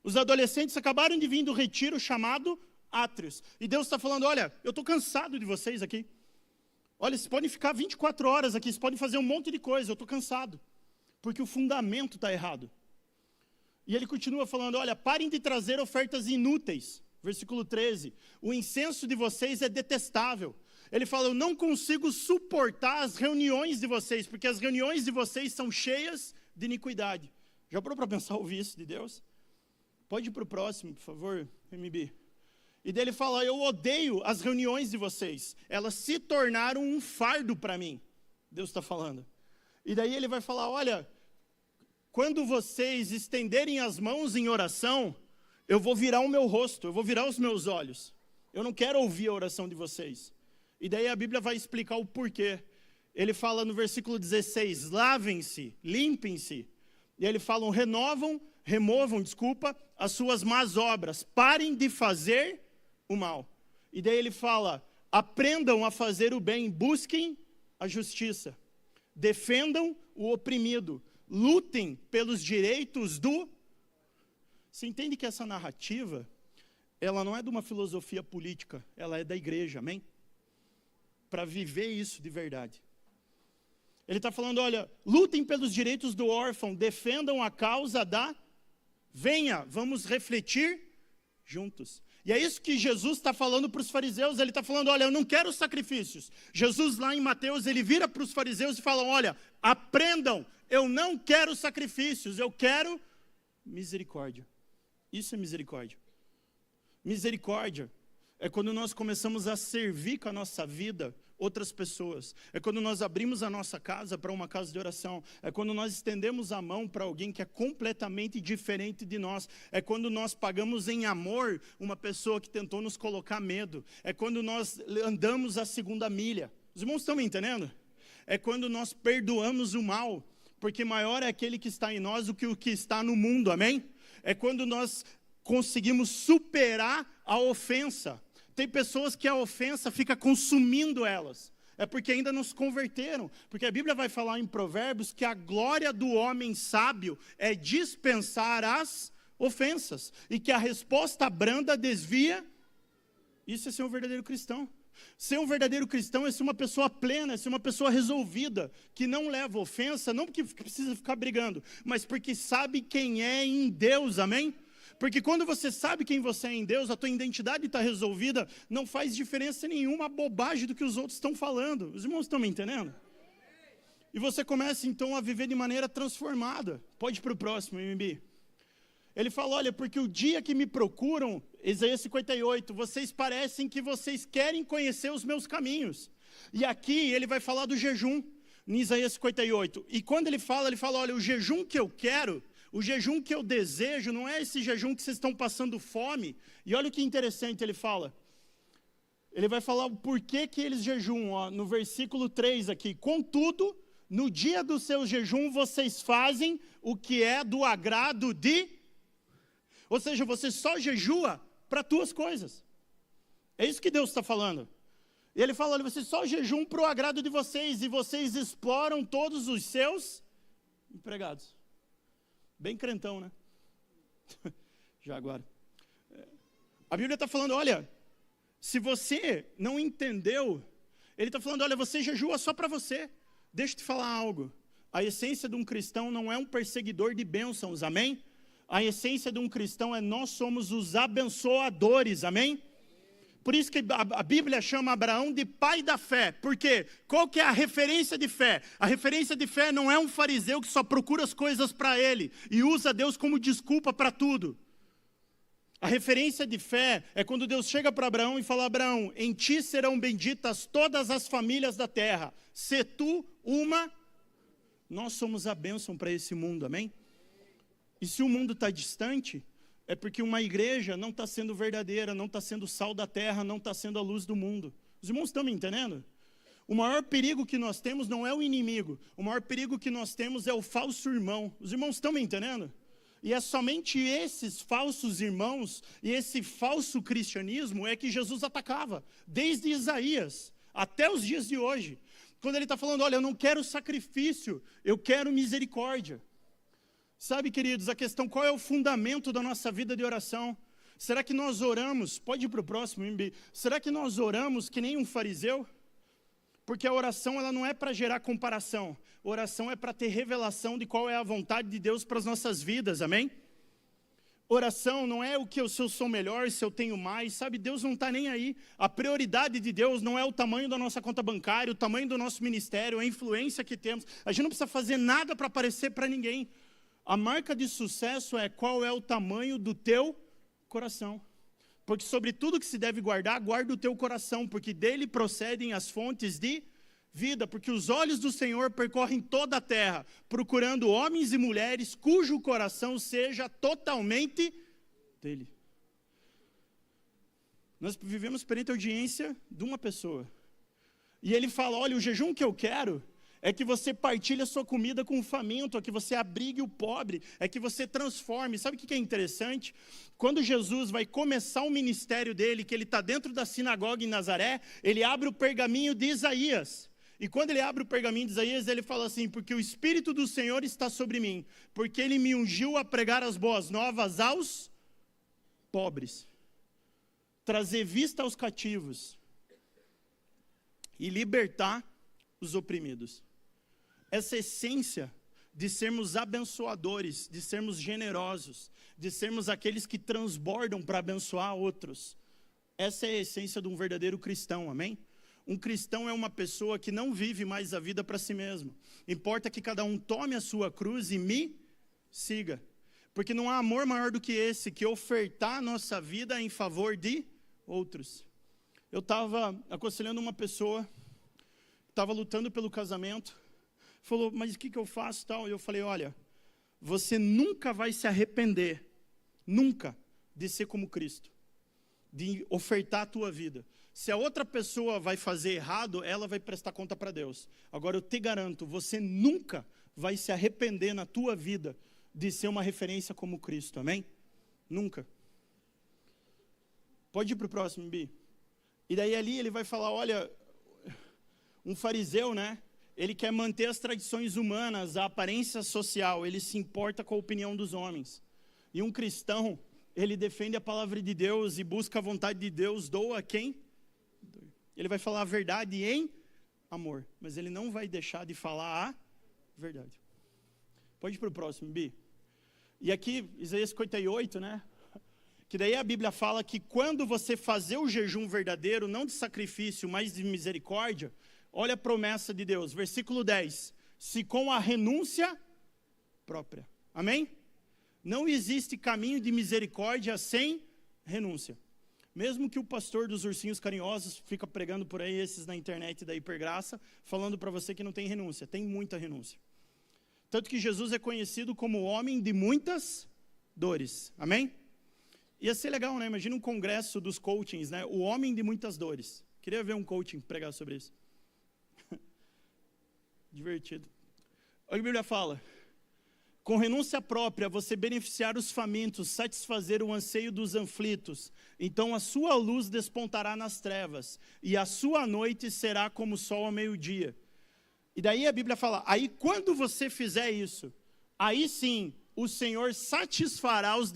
Os adolescentes acabaram de vir do retiro chamado átrios. E Deus está falando, olha, eu estou cansado de vocês aqui. Olha, vocês podem ficar 24 horas aqui, vocês podem fazer um monte de coisa, eu estou cansado. Porque o fundamento está errado. E ele continua falando, olha, parem de trazer ofertas inúteis. Versículo 13, o incenso de vocês é detestável. Ele fala, eu não consigo suportar as reuniões de vocês, porque as reuniões de vocês são cheias de iniquidade. Já parou para pensar ouvir isso de Deus? Pode ir para o próximo, por favor, MB. E daí ele fala, eu odeio as reuniões de vocês. Elas se tornaram um fardo para mim. Deus está falando. E daí ele vai falar, olha, quando vocês estenderem as mãos em oração, eu vou virar o meu rosto, eu vou virar os meus olhos. Eu não quero ouvir a oração de vocês. E daí a Bíblia vai explicar o porquê. Ele fala no versículo 16, lavem-se, limpem-se. E ele fala, removam as suas más obras. Parem de fazer o mal. E daí ele fala, aprendam a fazer o bem, busquem a justiça. Defendam o oprimido. Lutem pelos direitos do... Você entende que essa narrativa, ela não é de uma filosofia política, ela é da igreja, amém? Para viver isso de verdade. Ele está falando, olha, lutem pelos direitos do órfão, defendam a causa da... Venha, vamos refletir juntos. E é isso que Jesus está falando para os fariseus, ele está falando, olha, eu não quero sacrifícios. Jesus lá em Mateus, ele vira para os fariseus e fala, olha, aprendam, eu não quero sacrifícios, eu quero misericórdia. Isso é misericórdia. Misericórdia é quando nós começamos a servir com a nossa vida outras pessoas. É quando nós abrimos a nossa casa para uma casa de oração. É quando nós estendemos a mão para alguém que é completamente diferente de nós. É quando nós pagamos em amor uma pessoa que tentou nos colocar medo. É quando nós andamos a segunda milha. Os irmãos estão me entendendo? É quando nós perdoamos o mal, porque maior é aquele que está em nós do que o que está no mundo, amém? É quando nós conseguimos superar a ofensa. Tem pessoas que a ofensa fica consumindo elas. É porque ainda não se converteram. Porque a Bíblia vai falar em Provérbios que a glória do homem sábio é dispensar as ofensas. E que a resposta branda desvia. Isso é ser um verdadeiro cristão. Ser um verdadeiro cristão é ser uma pessoa plena, é ser uma pessoa resolvida, que não leva ofensa, não porque precisa ficar brigando, mas porque sabe quem é em Deus, amém? Porque quando você sabe quem você é em Deus, a tua identidade está resolvida, não faz diferença nenhuma a bobagem do que os outros estão falando. Os irmãos estão me entendendo? E você começa então a viver de maneira transformada. Pode ir para o próximo, MB. Ele fala, olha, porque o dia que me procuram, Isaías 58, vocês parecem que vocês querem conhecer os meus caminhos. E aqui ele vai falar do jejum, em Isaías 58. E quando ele fala, olha, o jejum que eu quero, o jejum que eu desejo, não é esse jejum que vocês estão passando fome. E olha o que interessante ele fala. Ele vai falar o porquê que eles jejuam, ó, no versículo 3 aqui. Contudo, no dia do seu jejum, vocês fazem o que é do agrado de... Ou seja, você só jejua para tuas coisas. É isso que Deus está falando. E ele fala, olha, vocês só jejuam para o agrado de vocês, e vocês exploram todos os seus empregados. Bem crentão, né? Já agora. A Bíblia está falando, olha, se você não entendeu, ele está falando, olha, você jejua só para você. Deixa eu te falar algo. A essência de um cristão não é um perseguidor de bênçãos, amém? A essência de um cristão é nós somos os abençoadores, amém? Por isso que a Bíblia chama Abraão de pai da fé. Por quê? Qual que é a referência de fé? A referência de fé não é um fariseu que só procura as coisas para ele e usa Deus como desculpa para tudo. A referência de fé é quando Deus chega para Abraão e fala, Abraão, em ti serão benditas todas as famílias da terra. Se tu uma, nós somos a bênção para esse mundo, amém? E se o mundo está distante, é porque uma igreja não está sendo verdadeira, não está sendo sal da terra, não está sendo a luz do mundo. Os irmãos estão me entendendo? O maior perigo que nós temos não é o inimigo, o maior perigo que nós temos é o falso irmão. Os irmãos estão me entendendo? E é somente esses falsos irmãos e esse falso cristianismo é que Jesus atacava, desde Isaías até os dias de hoje. Quando ele está falando, olha, eu não quero sacrifício, eu quero misericórdia. Sabe, queridos, a questão, qual é o fundamento da nossa vida de oração? Será que nós oramos, pode ir para o próximo, MB, será que nós oramos que nem um fariseu? Porque a oração, ela não é para gerar comparação, a oração é para ter revelação de qual é a vontade de Deus para as nossas vidas, amém? Oração não é o que se eu sou melhor, se eu tenho mais, sabe, Deus não está nem aí. A prioridade de Deus não é o tamanho da nossa conta bancária, o tamanho do nosso ministério, a influência que temos, a gente não precisa fazer nada para aparecer para ninguém. A marca de sucesso é qual é o tamanho do teu coração. Porque sobre tudo que se deve guardar, guarda o teu coração, porque dele procedem as fontes de vida. Porque os olhos do Senhor percorrem toda a terra, procurando homens e mulheres cujo coração seja totalmente dele. Nós vivemos perante a audiência de uma pessoa. E ele fala, olha, o jejum que eu quero é que você partilhe a sua comida com o faminto, é que você abrigue o pobre, é que você transforme. Sabe o que é interessante? Quando Jesus vai começar o ministério dele, que ele está dentro da sinagoga em Nazaré, ele abre o pergaminho de Isaías. E quando ele abre o pergaminho de Isaías, ele fala assim, porque o Espírito do Senhor está sobre mim, porque ele me ungiu a pregar as boas novas aos pobres, trazer vista aos cativos e libertar os oprimidos. Essa essência de sermos abençoadores, de sermos generosos, de sermos aqueles que transbordam para abençoar outros. Essa é a essência de um verdadeiro cristão, amém? Um cristão é uma pessoa que não vive mais a vida para si mesmo. Importa que cada um tome a sua cruz e me siga. Porque não há amor maior do que esse, que ofertar a nossa vida em favor de outros. Eu estava aconselhando uma pessoa, estava lutando pelo casamento, falou, mas o que eu faço tal? E eu falei, olha, você nunca vai se arrepender, nunca, de ser como Cristo, de ofertar a tua vida. Se a outra pessoa vai fazer errado, ela vai prestar conta para Deus. Agora eu te garanto, você nunca vai se arrepender na tua vida de ser uma referência como Cristo, amém? Nunca. Pode ir para o próximo, Bi. E daí ali ele vai falar, olha, um fariseu, né? Ele quer manter as tradições humanas, a aparência social, ele se importa com a opinião dos homens. E um cristão, ele defende a palavra de Deus e busca a vontade de Deus, doa quem? Ele vai falar a verdade em amor, mas ele não vai deixar de falar a verdade. Pode ir para o próximo, Bi. E aqui, Isaías 58, né? Que daí a Bíblia fala que quando você fazer o jejum verdadeiro, não de sacrifício, mas de misericórdia, olha a promessa de Deus, versículo 10. se com a renúncia própria. Amém? Não existe caminho de misericórdia sem renúncia. Mesmo que o pastor dos ursinhos carinhosos fica pregando por aí, esses na internet da Hipergraça, falando para você que não tem renúncia. Tem muita renúncia. Tanto que Jesus é conhecido como homem de muitas dores. Amém? Ia ser legal, né? Imagina um congresso dos coachings, né? O homem de muitas dores. Queria ver um coaching pregar sobre isso. Divertido. Olha o que a Bíblia fala. Com renúncia própria, você beneficiar os famintos, satisfazer o anseio dos aflitos. Então a sua luz despontará nas trevas, e a sua noite será como o sol ao meio-dia. E daí a Bíblia fala, aí quando você fizer isso, aí sim o Senhor satisfará os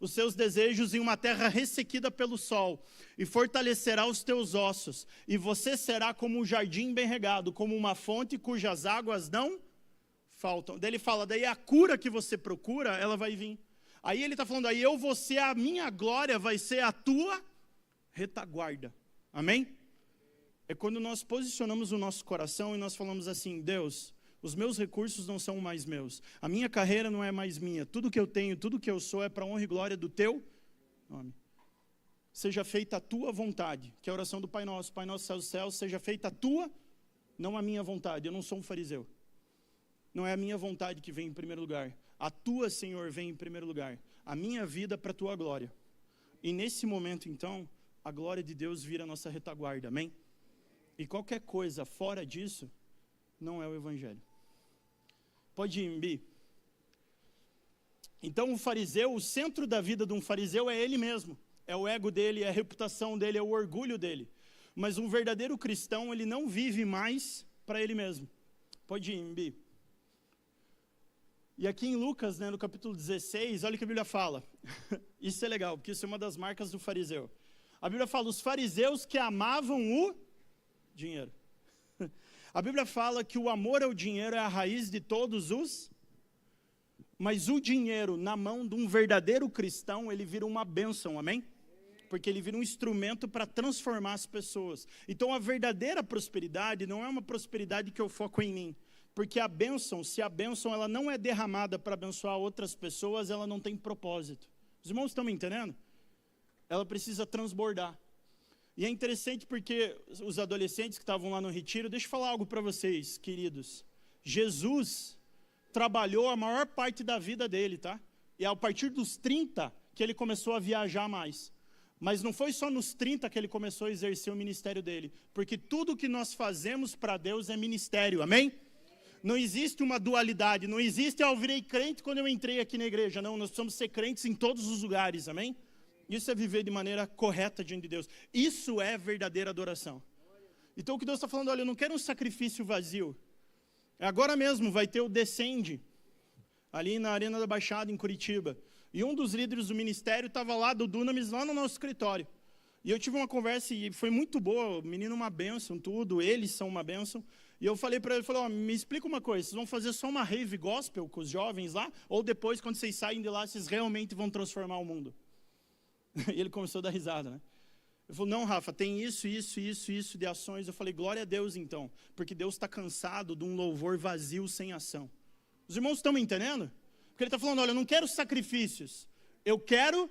seus desejos em uma terra ressequida pelo sol, e fortalecerá os teus ossos, e você será como um jardim bem regado, como uma fonte cujas águas não faltam. Daí ele fala, daí a cura que você procura, ela vai vir. Aí ele está falando, aí eu vou ser, a minha glória vai ser a tua retaguarda. Amém? É quando nós posicionamos o nosso coração e nós falamos assim, Deus, os meus recursos não são mais meus. A minha carreira não é mais minha. Tudo que eu tenho, tudo que eu sou é para a honra e glória do teu nome. Seja feita a tua vontade, que é a oração do Pai Nosso. Pai Nosso, céu dos céus, seja feita a tua, não a minha vontade. Eu não sou um fariseu. Não é a minha vontade que vem em primeiro lugar. A tua, Senhor, vem em primeiro lugar. A minha vida para a tua glória. E nesse momento, então, a glória de Deus vira a nossa retaguarda. Amém? E qualquer coisa fora disso, não é o Evangelho. Pode ir, Mbi. Então, o fariseu, o centro da vida de um fariseu é ele mesmo. É o ego dele, é a reputação dele, é o orgulho dele. Mas um verdadeiro cristão, ele não vive mais para ele mesmo. Pode ir, Mbi. E aqui em Lucas, né, no capítulo 16, olha o que a Bíblia fala. Isso é legal, porque isso é uma das marcas do fariseu. A Bíblia fala, os fariseus que amavam o dinheiro. A Bíblia fala que o amor ao dinheiro é a raiz de todos os... Mas o dinheiro na mão de um verdadeiro cristão, ele vira uma bênção, amém? Porque ele vira um instrumento para transformar as pessoas. Então a verdadeira prosperidade não é uma prosperidade que eu foco em mim. Porque a bênção, se a bênção ela não é derramada para abençoar outras pessoas, ela não tem propósito. Os irmãos estão me entendendo? Ela precisa transbordar. E é interessante porque os adolescentes que estavam lá no retiro, deixa eu falar algo para vocês, queridos. Jesus trabalhou a maior parte da vida dele, tá? E é a partir dos 30 que ele começou a viajar mais. Mas não foi só nos 30 que ele começou a exercer o ministério dele. Porque tudo que nós fazemos para Deus é ministério, amém? Não existe uma dualidade, não existe, eu virei crente quando eu entrei aqui na igreja. Não, nós precisamos ser crentes em todos os lugares, amém? Isso é viver de maneira correta diante de Deus. Isso é verdadeira adoração. Então o que Deus está falando, olha, eu não quero um sacrifício vazio. Agora mesmo vai ter o Descende, ali na Arena da Baixada, em Curitiba. E um dos líderes do ministério estava lá, do Dunamis, lá no nosso escritório. E eu tive uma conversa e foi muito boa, o menino uma bênção, tudo, eles são uma bênção. E eu falei para ele, ó, me explica uma coisa, vocês vão fazer só uma rave gospel com os jovens lá? Ou depois, quando vocês saem de lá, vocês realmente vão transformar o mundo? E ele começou a dar risada, né? Ele falou, não, Rafa, tem isso de ações. Eu falei, glória a Deus então, porque Deus está cansado de um louvor vazio sem ação. Os irmãos estão me entendendo? Porque ele está falando, olha, eu não quero sacrifícios, eu quero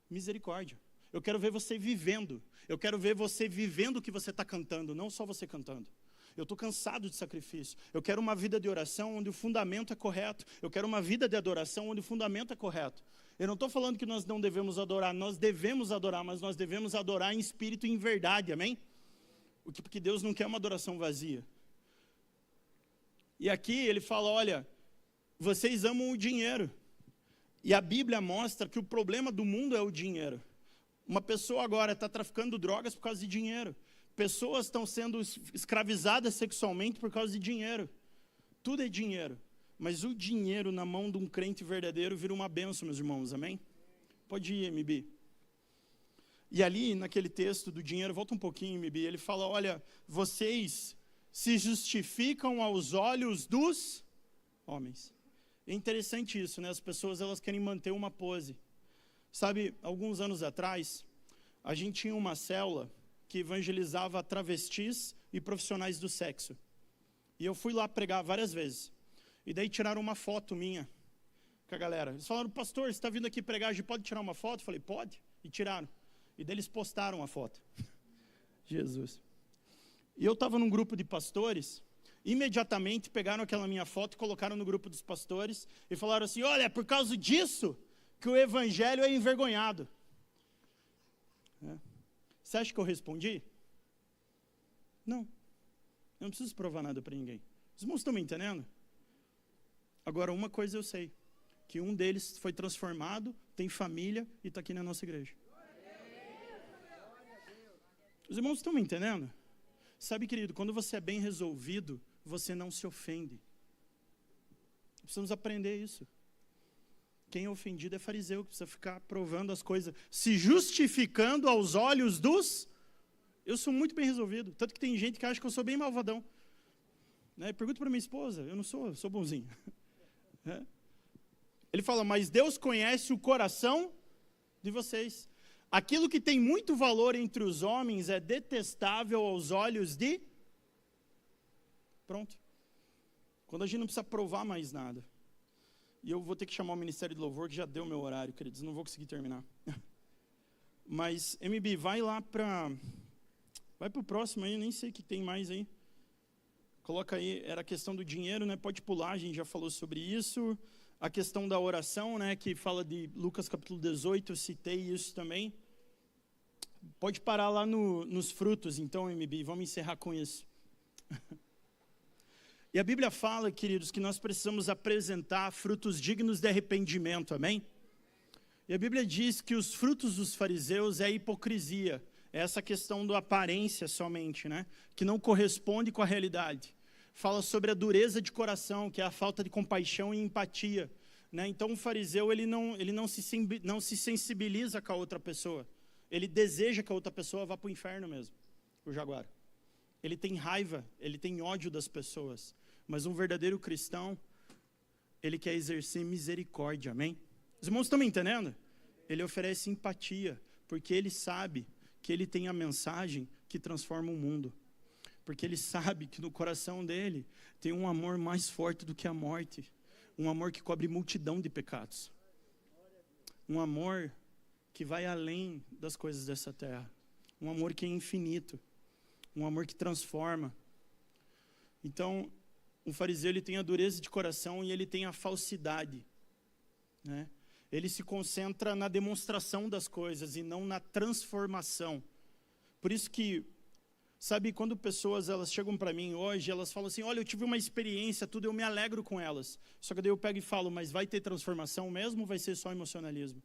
misericórdia. Eu quero ver você vivendo. Eu quero ver você vivendo o que você está cantando, não só você cantando. Eu estou cansado de sacrifício. Eu quero uma vida de oração onde o fundamento é correto. Eu quero uma vida de adoração onde o fundamento é correto. Eu não estou falando que nós não devemos adorar. Nós devemos adorar, mas nós devemos adorar em espírito e em verdade, amém? Porque Deus não quer uma adoração vazia. E aqui ele fala, olha, vocês amam o dinheiro. E a Bíblia mostra que o problema do mundo é o dinheiro. Uma pessoa agora está traficando drogas por causa de dinheiro. Pessoas estão sendo escravizadas sexualmente por causa de dinheiro. Tudo é dinheiro. Mas o dinheiro na mão de um crente verdadeiro vira uma bênção, meus irmãos, amém? Pode ir, MB. E ali, naquele texto do dinheiro, volta um pouquinho, MB, ele fala, olha, vocês se justificam aos olhos dos homens. É interessante isso, né? As pessoas, elas querem manter uma pose. Sabe, alguns anos atrás, a gente tinha uma célula que evangelizava travestis e profissionais do sexo. E eu fui lá pregar várias vezes. E daí tiraram uma foto minha com a galera. Eles falaram, pastor, você está vindo aqui pregar, a gente pode tirar uma foto? Eu falei, pode. E tiraram. E daí eles postaram a foto. Jesus. E eu estava num grupo de pastores, imediatamente pegaram aquela minha foto e colocaram no grupo dos pastores e falaram assim, olha, é por causa disso que o evangelho é envergonhado. Você acha que eu respondi? Não. Eu não preciso provar nada para ninguém. Os irmãos estão me entendendo? Agora, uma coisa eu sei, que um deles foi transformado, tem família e está aqui na nossa igreja. Os irmãos estão me entendendo? Sabe, querido, quando você é bem resolvido, você não se ofende. Precisamos aprender isso. Quem é ofendido é fariseu, que precisa ficar provando as coisas, se justificando aos olhos dos... Eu sou muito bem resolvido, tanto que tem gente que acha que eu sou bem malvadão. Né? Pergunta para minha esposa, eu não sou, eu sou bonzinho. Ele fala, mas Deus conhece o coração de vocês. Aquilo que tem muito valor entre os homens é detestável aos olhos de... Pronto. Quando a gente não precisa provar mais nada. E eu vou ter que chamar o Ministério de Louvor, que já deu meu horário, queridos, não vou conseguir terminar. Mas, MB, vai lá para... Vai para o próximo aí, nem sei o que tem mais aí. Coloca aí, era a questão do dinheiro, né? Pode pular, a gente já falou sobre isso. A questão da oração, né? Que fala de Lucas capítulo 18, eu citei isso também. Pode parar lá nos frutos, então, MB, vamos encerrar com isso. E a Bíblia fala, queridos, que nós precisamos apresentar frutos dignos de arrependimento, amém? E a Bíblia diz que os frutos dos fariseus é a hipocrisia, é essa questão da aparência somente, né? Que não corresponde com a realidade. Fala sobre a dureza de coração, que é a falta de compaixão e empatia, né? Então o fariseu ele não se sensibiliza com a outra pessoa. Ele deseja que a outra pessoa vá para o inferno mesmo, o jaguar. Ele tem raiva, ele tem ódio das pessoas. Mas um verdadeiro cristão, ele quer exercer misericórdia, amém? Os irmãos estão me entendendo? Ele oferece empatia, porque ele sabe que ele tem a mensagem que transforma o mundo. Porque ele sabe que no coração dele tem um amor mais forte do que a morte. Um amor que cobre multidão de pecados. Um amor que vai além das coisas dessa terra. Um amor que é infinito. Um amor que transforma. Então, o fariseu ele tem a dureza de coração e ele tem a falsidade, né? Ele se concentra na demonstração das coisas e não na transformação. Por isso que, sabe, quando pessoas elas chegam para mim hoje, elas falam assim, olha, eu tive uma experiência, tudo, eu me alegro com elas. Só que daí eu pego e falo, mas vai ter transformação mesmo ou vai ser só emocionalismo?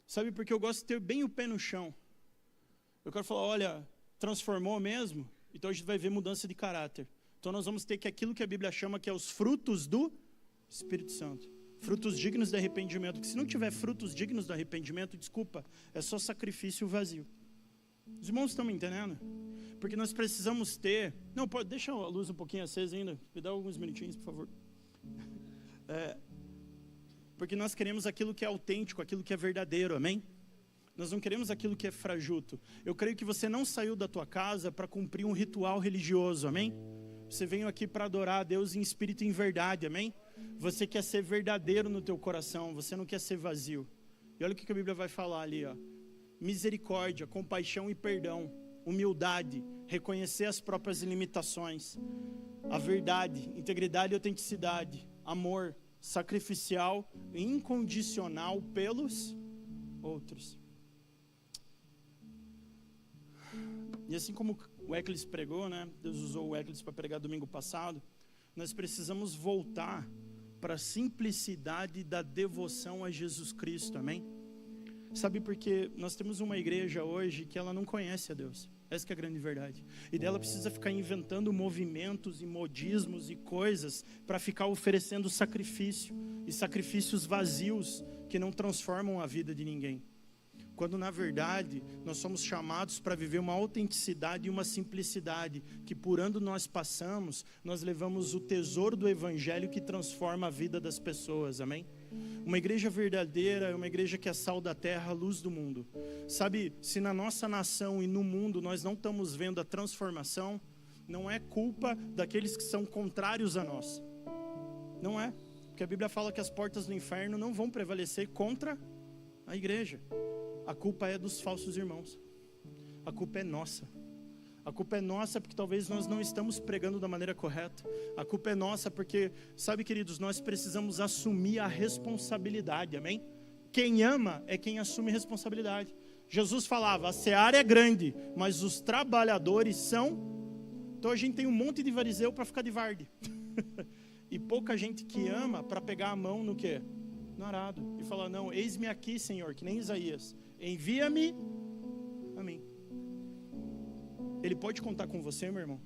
Sabe, porque eu gosto de ter bem o pé no chão. Eu quero falar, olha, transformou mesmo? Então a gente vai ver mudança de caráter. Então nós vamos ter que aquilo que a Bíblia chama que é os frutos do Espírito Santo. Frutos dignos de arrependimento. Porque se não tiver frutos dignos de arrependimento, desculpa, é só sacrifício vazio. Os irmãos estão me entendendo? Porque nós precisamos ter... Não, pode, deixa a luz um pouquinho acesa ainda. Me dá alguns minutinhos, por favor. Porque nós queremos aquilo que é autêntico, aquilo que é verdadeiro, amém? Nós não queremos aquilo que é frajuto. Eu creio que você não saiu da tua casa para cumprir um ritual religioso, amém? Você veio aqui para adorar a Deus em espírito e em verdade, amém? Você quer ser verdadeiro no teu coração, você não quer ser vazio. E olha o que a Bíblia vai falar ali, ó. Misericórdia, compaixão e perdão, humildade, reconhecer as próprias limitações, a verdade, integridade e autenticidade, amor, sacrificial e incondicional pelos outros. E assim como o Eccles pregou, né? Deus usou o Eccles para pregar domingo passado. Nós precisamos voltar para a simplicidade da devoção a Jesus Cristo, amém? Sabe, porque nós temos uma igreja hoje que ela não conhece a Deus. Essa que é a grande verdade. E dela precisa ficar inventando movimentos e modismos e coisas para ficar oferecendo sacrifício. E sacrifícios vazios que não transformam a vida de ninguém. Quando na verdade nós somos chamados para viver uma autenticidade e uma simplicidade que por onde nós passamos, nós levamos o tesouro do evangelho que transforma a vida das pessoas, amém? Uma igreja verdadeira é uma igreja que é sal da terra, luz do mundo. Sabe, se na nossa nação e no mundo nós não estamos vendo a transformação, não é culpa daqueles que são contrários a nós. Não é. Porque a Bíblia fala que as portas do inferno não vão prevalecer contra a igreja. A culpa é dos falsos irmãos. A culpa é nossa. A culpa é nossa porque talvez nós não estamos pregando da maneira correta. A culpa é nossa porque, sabe, queridos, nós precisamos assumir a responsabilidade, amém? Quem ama é quem assume responsabilidade. Jesus falava, a seara é grande, mas os trabalhadores são... Então a gente tem um monte de fariseu para ficar de varde. E pouca gente que ama para pegar a mão no quê? No arado. E falar, não, eis-me aqui, Senhor, que nem Isaías. Envia-me a mim. Ele pode contar com você, meu irmão.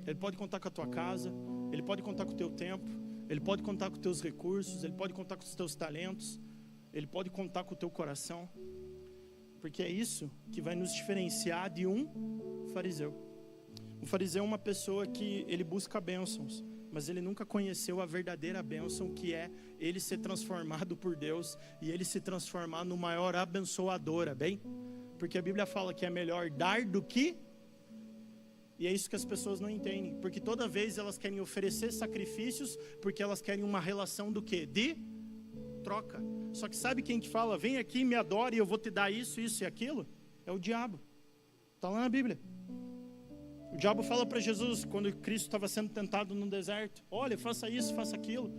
Ele pode contar com a tua casa. Ele pode contar com o teu tempo. Ele pode contar com os teus recursos. Ele pode contar com os teus talentos. Ele pode contar com o teu coração. Porque é isso que vai nos diferenciar de um fariseu. Um fariseu é uma pessoa que ele busca bênçãos, mas ele nunca conheceu a verdadeira bênção, que é ele ser transformado por Deus e ele se transformar no maior abençoador, bem? Porque a Bíblia fala que é melhor dar do que... E é isso que as pessoas não entendem, porque toda vez elas querem oferecer sacrifícios, porque elas querem uma relação do quê? De troca. Só que sabe quem que fala, vem aqui, me adore e eu vou te dar isso, isso e aquilo? É o diabo. Está lá na Bíblia. O diabo fala para Jesus, quando Cristo estava sendo tentado no deserto, olha, faça isso, faça aquilo.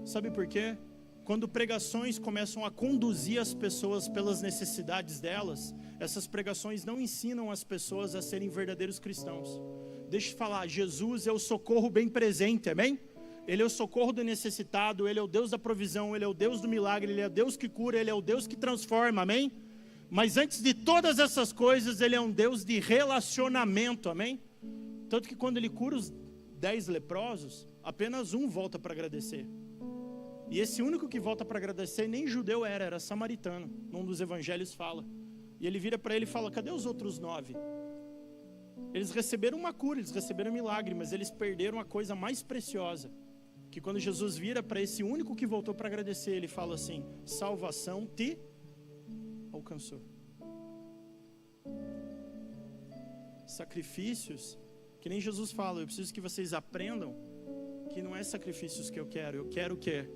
Sabe por quê? Quando pregações começam a conduzir as pessoas pelas necessidades delas, essas pregações não ensinam as pessoas a serem verdadeiros cristãos. Deixa eu falar, Jesus é o socorro bem presente, amém? Ele é o socorro do necessitado, Ele é o Deus da provisão, Ele é o Deus do milagre, Ele é o Deus que cura, Ele é o Deus que transforma, amém? Mas antes de todas essas coisas, Ele é um Deus de relacionamento, amém? Tanto que quando Ele cura os 10 leprosos, apenas um volta para agradecer. E esse único que volta para agradecer, nem judeu era samaritano, num dos evangelhos fala. E ele vira para ele e fala, cadê os outros 9? Eles receberam uma cura, eles receberam um milagre, mas eles perderam a coisa mais preciosa. Que quando Jesus vira para esse único que voltou para agradecer, ele fala assim, salvação te alcançou. Sacrifícios, que nem Jesus fala, eu preciso que vocês aprendam que não é sacrifícios que eu quero o quê?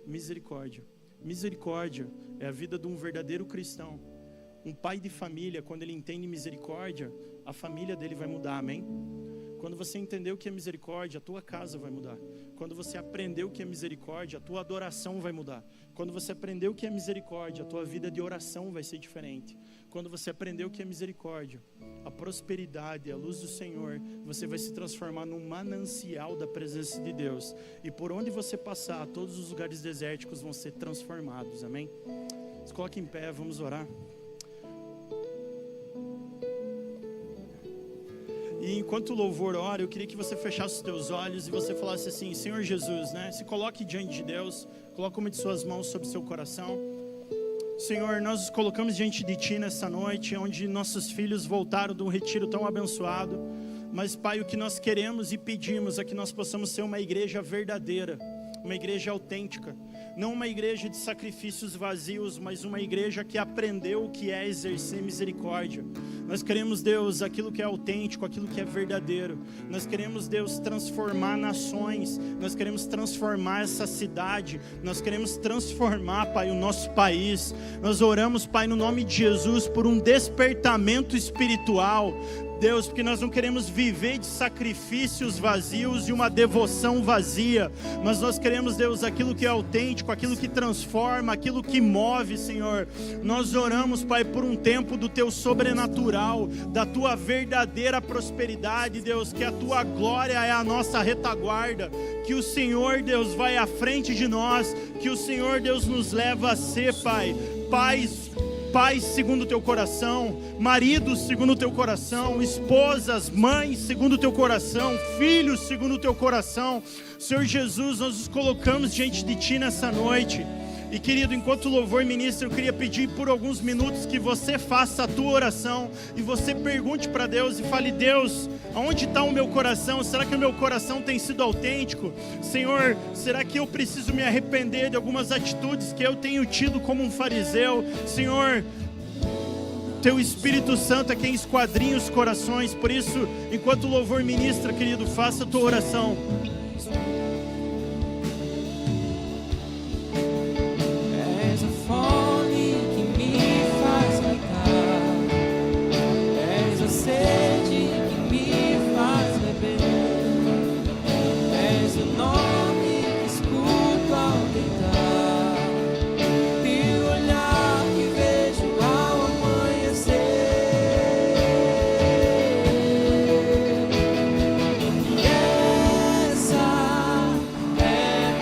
Misericórdia. Misericórdia é a vida de um verdadeiro cristão. Um pai de família, quando ele entende misericórdia, a família dele vai mudar, amém? Quando você entender o que é misericórdia, a tua casa vai mudar. Quando você aprender o que é misericórdia, a tua adoração vai mudar. Quando você aprender o que é misericórdia, a tua vida de oração vai ser diferente. Quando você aprender o que é misericórdia, a prosperidade, a luz do Senhor, você vai se transformar num manancial da presença de Deus. E por onde você passar, todos os lugares desérticos vão ser transformados, amém? Se coloque em pé, vamos orar. E enquanto o louvor ora, eu queria que você fechasse os teus olhos e você falasse assim, Senhor Jesus, né? Se coloque diante de Deus, coloque uma de suas mãos sobre o seu coração. Senhor, nós nos colocamos diante de Ti nessa noite, onde nossos filhos voltaram de um retiro tão abençoado. Mas, Pai, o que nós queremos e pedimos é que nós possamos ser uma igreja verdadeira, uma igreja autêntica. Não uma igreja de sacrifícios vazios, mas uma igreja que aprendeu o que é exercer misericórdia. Nós queremos, Deus, aquilo que é autêntico, aquilo que é verdadeiro. Nós queremos, Deus, transformar nações. Nós queremos transformar essa cidade. Nós queremos transformar, Pai, o nosso país. Nós oramos, Pai, no nome de Jesus, por um despertamento espiritual. Deus, porque nós não queremos viver de sacrifícios vazios e uma devoção vazia, mas nós queremos, Deus, aquilo que é autêntico, aquilo que transforma, aquilo que move, Senhor. Nós oramos, Pai, por um tempo do Teu sobrenatural, da Tua verdadeira prosperidade, Deus, que a Tua glória é a nossa retaguarda, que o Senhor, Deus, vai à frente de nós, que o Senhor, Deus, nos leva a ser, Pai, pais segundo o Teu coração, maridos segundo o Teu coração, esposas, mães segundo o Teu coração, filhos segundo o Teu coração. Senhor Jesus, nós nos colocamos diante de Ti nessa noite. E querido, enquanto o louvor ministra, eu queria pedir por alguns minutos que você faça a tua oração e você pergunte para Deus e fale, Deus, aonde está o meu coração? Será que o meu coração tem sido autêntico? Senhor, será que eu preciso me arrepender de algumas atitudes que eu tenho tido como um fariseu? Senhor, teu Espírito Santo é quem esquadrinha os corações. Por isso, enquanto o louvor ministra, querido, faça a tua oração. És a fome que me faz cantar, és a sede que me faz beber, és o nome que escuto ao deitar, e o olhar que vejo ao amanhecer. E essa é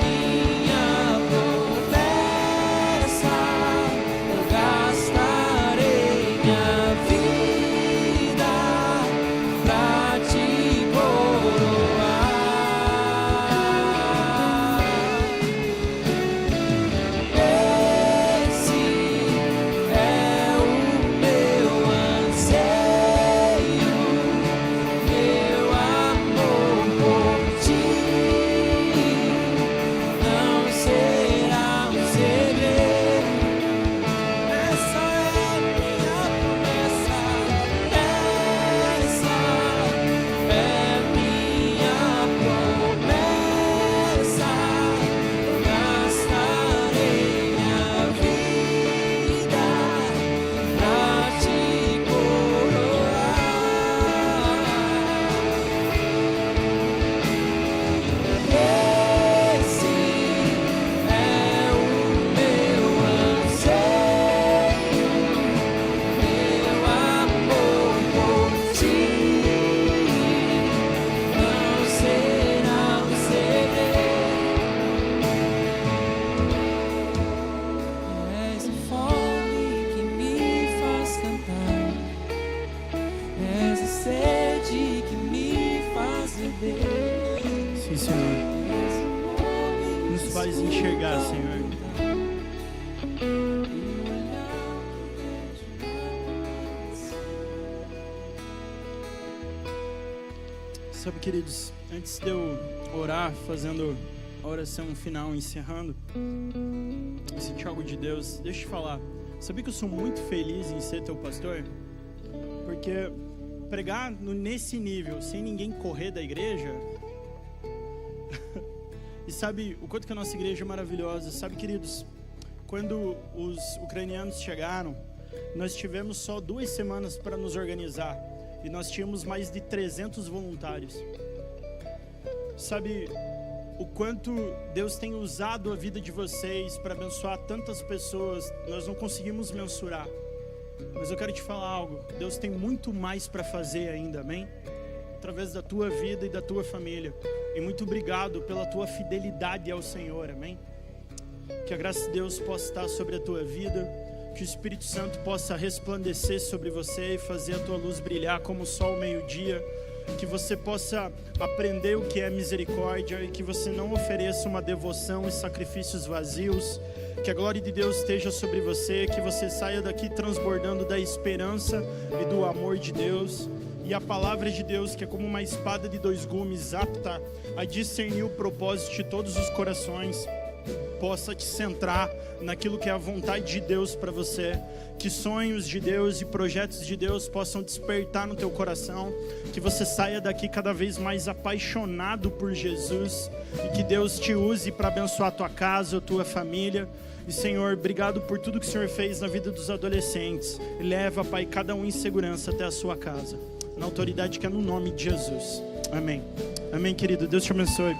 minha promessa, eu gastarei minha vida pra te coroar. Esse é o meu anseio, meu amor por ti não será um segredo. Essa é minha promessa, essa é minha promessa. Eu gastarei minha vida pra te coroar. Esse é o meu anseio, meu amor por ti não será um segredo. És a fome que me faz cantar, és a sede que me faz beber. Sim, Senhor. Nos faz enxergar, Senhor. Sabe, queridos, antes de eu orar, fazendo a oração final, encerrando, eu senti algo de Deus. Deixa eu te falar. Sabia que eu sou muito feliz em ser teu pastor? Porque pregar nesse nível, sem ninguém correr da igreja... E sabe o quanto que a nossa igreja é maravilhosa. Sabe, queridos, quando os ucranianos chegaram, nós tivemos só 2 semanas para nos organizar. E nós tínhamos mais de 300 voluntários. Sabe o quanto Deus tem usado a vida de vocês para abençoar tantas pessoas, nós não conseguimos mensurar. Mas eu quero te falar algo. Deus tem muito mais para fazer ainda, amém? Através da tua vida e da tua família. E muito obrigado pela tua fidelidade ao Senhor, amém? Que a graça de Deus possa estar sobre a tua vida, que o Espírito Santo possa resplandecer sobre você e fazer a tua luz brilhar como o sol ao meio-dia, que você possa aprender o que é misericórdia e que você não ofereça uma devoção e sacrifícios vazios, que a glória de Deus esteja sobre você, que você saia daqui transbordando da esperança e do amor de Deus. E a palavra de Deus, que é como uma espada de 2 gumes, apta a discernir o propósito de todos os corações, possa te centrar naquilo que é a vontade de Deus para você. Que sonhos de Deus e projetos de Deus possam despertar no teu coração. Que você saia daqui cada vez mais apaixonado por Jesus. E que Deus te use para abençoar a tua casa, a tua família. E Senhor, obrigado por tudo que o Senhor fez na vida dos adolescentes. Leva, Pai, cada um em segurança até a sua casa. Na autoridade que é no nome de Jesus. Amém. Amém, querido. Deus te abençoe.